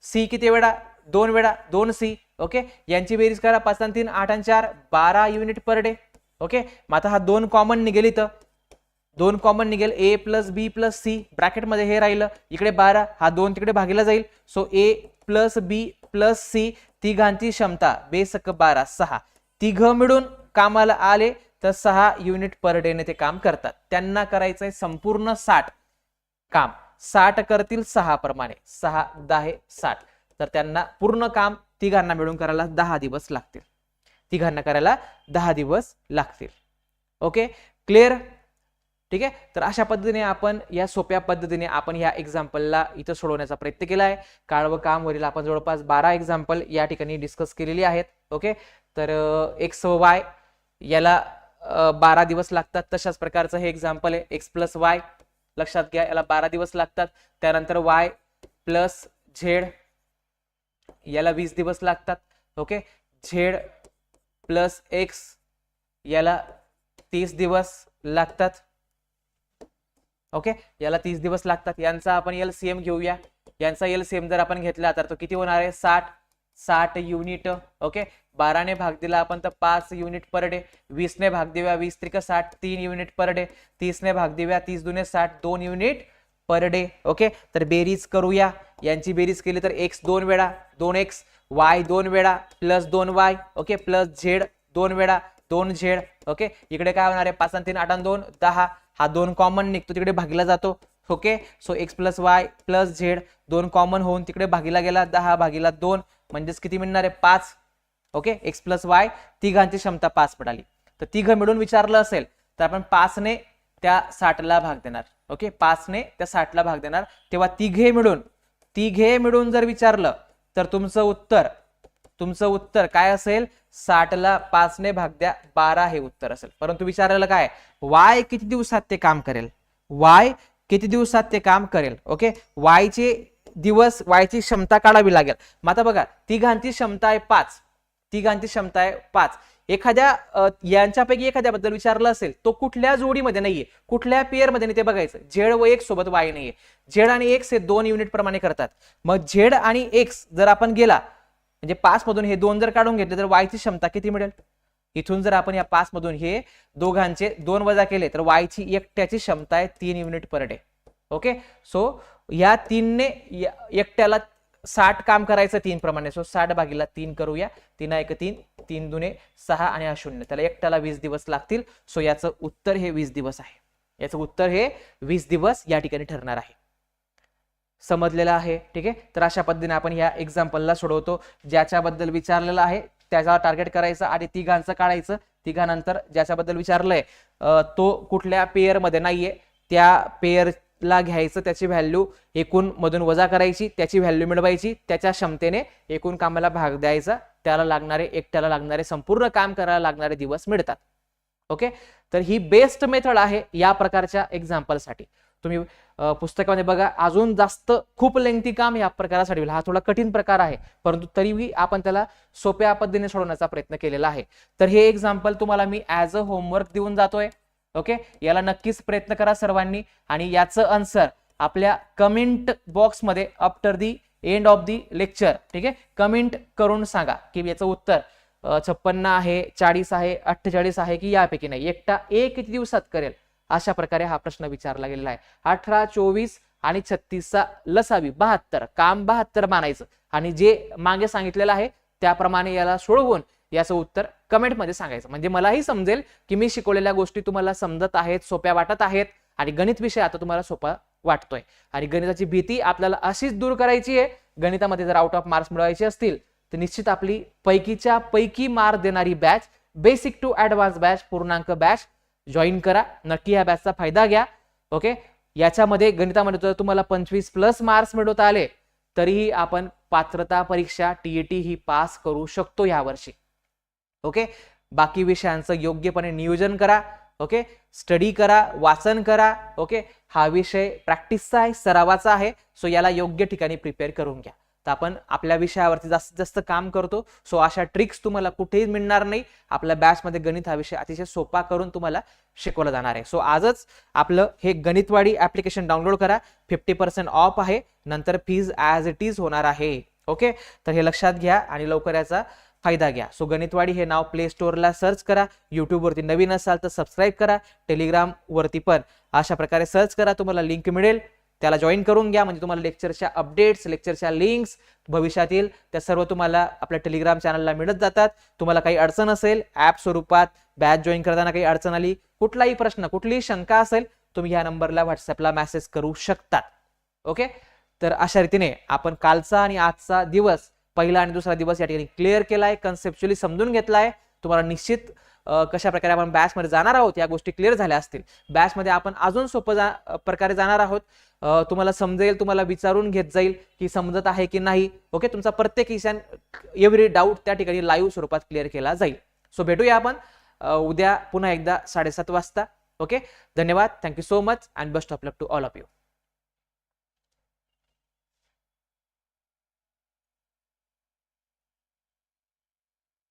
सी किती वेळा 2 वेळा 2c, ओके. यांची बेरीज करा, 5 आणि 3 8 आणि 4 12 युनिट पर डे, ओके. मग आता हा 2 कॉमन निघेल, इथं 2 कॉमन निघेल, ए plus B plus C, bracket मध्ये हे राहिलं, इकडे 12, हा 2 तिकडे भागीला जाईल, सो ए प्लस बी प्लस सी, तिघांची क्षमता बेसक 12 6, तिघ मिळून कामाला आले तर 6 युनिट पर डे ने ते काम करतात. त्यांना करायचंय संपूर्ण 60 काम, 60 करतील 6 प्रमाणे, 6 10 60, तर त्यांना पूर्ण काम तिघांना मिळून करायला 10 दिवस लागतील, तिघांना करायला 10 दिवस लागतील, ओके. क्लिअर, ठीक आहे. तर अशा पद्धतीने आपण या सोप्या पद्धतीने आपण या एक्झाम्पलला इथं सोडवण्याचा प्रयत्न केला आहे. काळ व काम वरील आपण जवळपास 12 एक्झाम्पल या ठिकाणी डिस्कस केलेली आहेत, ओके. तर एक्स व वाय याला 12 दिवस लागतात, तशाच प्रकारचं हे एक्झाम्पल आहे, एक्स प्लस वाय लक्षात घ्या, याला 12 दिवस लागतात. त्यानंतर वाय प्लस झेड याला 20 दिवस लागतात, ओके. झेड प्लस एक्स याला 30 दिवस लागतात, ओके. याला 30 दिवस लागतात. यांचा आपण एलसीएम घेऊया, यांचा एलसीएम जर आपण घेतला तर तो किती होणार आहे 60 युनिट, ओके. 12 ने भाग दिला आपण तर 5 युनिट पर डे, 20 ने भाग देऊया 20 त्रिक 60 3 युनिट पर डे, 30 ने भाग देऊया 30 दुने 60 2 युनिट पर डे, ओके. तर बेरीज करूया, यांची बेरीज केली तर एक्स 2 वेळा 2x, वाय 2 वेळा plus 2y, okay, plus Z 2 वेळा 2z, ओके. इकडे काय होणार आहे 5 आणि 3 8 आणि 2 10, हा 2 कॉमन निघतो तिकडे भागीला जातो, okay. So x plus y plus Z 2 common होऊन तिकडे भागीला गेला, 10 भागीला 2 म्हणजेच किती मिळणार आहे 5, ओके. एक्स प्लस वाय तिघांची क्षमता 5 मिळाली. तर तिघ मिळून विचारलं असेल तर आपण 5 ने त्या 60 ला भाग देणार, ओके. 5 ने त्या 60 ला भाग देणार, तेव्हा तिघे मिळून जर विचारलं तर तुमचं उत्तर काय असेल 60 ला 5 ने भाग द्या 12 हे उत्तर असेल. परंतु विचारलेलं काय वाय किती दिवसात ते काम करेल, ओके. वायचे दिवस, वायची क्षमता काढावी लागेल. मग आता बघा तिघांची क्षमता आहे 5, एखाद्या यांच्यापैकी एखाद्याबद्दल विचारलं असेल तो कुठल्या जोडीमध्ये नाहीये, कुठल्या पेअर मध्ये नाही ते बघायचं. झेड व एक्स सोबत वाय नाहीये, झेड आणि एक्स हे 2 युनिट प्रमाणे करतात. मग झेड आणि एक्स जर आपण गेला म्हणजे 5 मधून हे 2 जर काढून घेतले तर वायची क्षमता किती मिळेल, इथून जर आपण या 5 मधून हे दोघांचे 2 वजा केले तर वायची एकट्याची क्षमता आहे 3 unit per day, okay. So या 3 ने एकट्याला 60 काम करायचं 3 प्रमाणे, सो 60 भागीला 3 करूया, 3 1 3 3 दुने 6 आणि हा 0, त्याला एकट्याला 20 दिवस लागतील. सो याचं उत्तर हे 20 दिवस आहे, याचं उत्तर हे 20 दिवस या ठिकाणी ठरणार आहे. समजलेलं आहे, ठीक आहे. तर अशा पद्धतीने आपण या एक्झाम्पलला सोडवतो, ज्याच्याबद्दल विचारलेलं आहे त्याचा टार्गेट करायचं आणि तिघांचं काढायचं. तिघांनंतर ज्याच्याबद्दल विचारलंय तो कुठल्या पेअर मध्ये नाहीये त्या पेअरला घ्यायचं, त्याची व्हॅल्यू एकूण मधून वजा करायची, त्याची व्हॅल्यू मिळवायची, त्याच्या क्षमतेने एकूण कामाला भाग द्यायचा, त्याला एकट्याला लागणारे संपूर्ण काम करायला लागणारे दिवस मिळतात, ओके. तर ही बेस्ट मेथड आहे या प्रकारच्या एक्झाम्पलसाठी. तुम्ही पुस्तकामध्ये बघा, अजून जास्त खूप लेंथी काम या प्रकारासाठी, हा थोडा कठीण प्रकार आहे परंतु तरीही आपण त्याला सोप्या पद्धतीने सोडवण्याचा प्रयत्न केलेला आहे. तर हे एक्झाम्पल तुम्हाला मी ऍज अ होमवर्क देऊन जातोय, ओके. याला नक्कीच प्रयत्न करा सर्वांनी आणि याचं आन्सर आपल्या कमेंट बॉक्स मध्ये after the end of the lecture, ठीक आहे, कमेंट करून सांगा की याचं उत्तर 56 आहे, 40 आहे, 48 आहे की यापैकी नाही. एकटा किती दिवसात करेल अशा प्रकारे हा प्रश्न विचारला गेलेला आहे. 18 24 आणि 36चा लसावी 72, काम 72 मानायचं आणि जे मागे सांगितलेलं आहे त्याप्रमाणे याला सोडवून याचं उत्तर कमेंट मध्ये सांगायचं, म्हणजे मलाही समजेल की मी शिकवलेल्या गोष्टी तुम्हाला समजत आहेत, सोप्या वाटत आहेत आणि गणित विषय आता तुम्हाला सोपा वाटतोय. आणि गणिताची भीती आपल्याला अशीच दूर करायची आहे. गणितामध्ये जर आउट ऑफ मार्क्स मिळवायचे असतील तर निश्चित आपली पैकीच्या पैकी मार्क देणारी batch, basic to advance batch, पूर्णांक बॅच जॉईन करा. नक्की या बॅचचा फायदा घ्या, ओके. याच्यामध्ये गणितामध्ये जर तुम्हाला 25+ मार्क्स मिळवता आले तरीही आपण पात्रता परीक्षा टीईटी ही पास करू शकतो या वर्षी, ओके. बाकी विषयांचं योग्यपणे नियोजन करा, ओके, स्टडी करा, वाचन करा. ओके, हा विषय प्रॅक्टिसचा आहे, सरावाचा आहे. सो याला योग्य ठिकाणी प्रिपेअर करून घ्या. तर आपण आपल्या विषयावरती जास्तीत जास्त काम करतो. सो अशा ट्रिक्स तुम्हाला कुठेही मिळणार नाही. आपल्या बॅचमध्ये गणित हा विषय अतिशय सोपा करून तुम्हाला शिकवला जाणार आहे. सो आजच आपलं हे गणितवाडी ऍप्लिकेशन डाउनलोड करा. 50% ऑफ आहे. नंतर फीज ॲज इट इज होणार आहे. ओके, तर हे लक्षात घ्या आणि लवकर याचा फायदा घ्या. सो गणितवाडी हे नाव प्ले स्टोअरला सर्च करा. युट्यूब वरती नवीन असाल तर सबस्क्राईब करा. टेलिग्राम वरती पण अशा प्रकारे सर्च करा, तुम्हाला लिंक मिळेल, त्याला जॉईन करून घ्या. म्हणजे तुम्हाला लेक्चरच्या अपडेट्स, लेक्चरच्या लिंक्स भविष्यातील त्या सर्व तुम्हाला आपल्या टेलिग्राम चॅनलला मिळत जातात. तुम्हाला काही अडचण असेल ऍप स्वरूपात बॅच जॉईन करताना, काही अडचण आली, कुठलाही प्रश्न, कुठलीही शंका असेल, तुम्ही ह्या नंबरला व्हॉट्सअपला मेसेज करू शकता. ओके, तर अशा रीतीने आपण कालचा आणि आजचा दिवस, पहिला आणि दुसरा दिवस या ठिकाणी क्लिअर केलाय, कन्सेप्च्युअली समजून घेतलाय. तुम्हाला निश्चित कशा प्रकारे आपण बॅच मध्ये जाणार आहोत या गोष्टी क्लिअर झाल्या असतील. बॅच मध्ये आपण अजून सोपं प्रकारे जाणार आहोत. तुम्हाला समजेल, तुम्हाला विचारून घेत जाईल की समजत आहे की नाही. ओके, तुमचा प्रत्येक एव्हरी डाऊट त्या ठिकाणी लाईव्ह स्वरूपात क्लिअर केला जाईल. सो भेटूया आपण उद्या पुन्हा एकदा 7:30 वाजता. ओके, धन्यवाद, thank you so much and best of luck to all of you.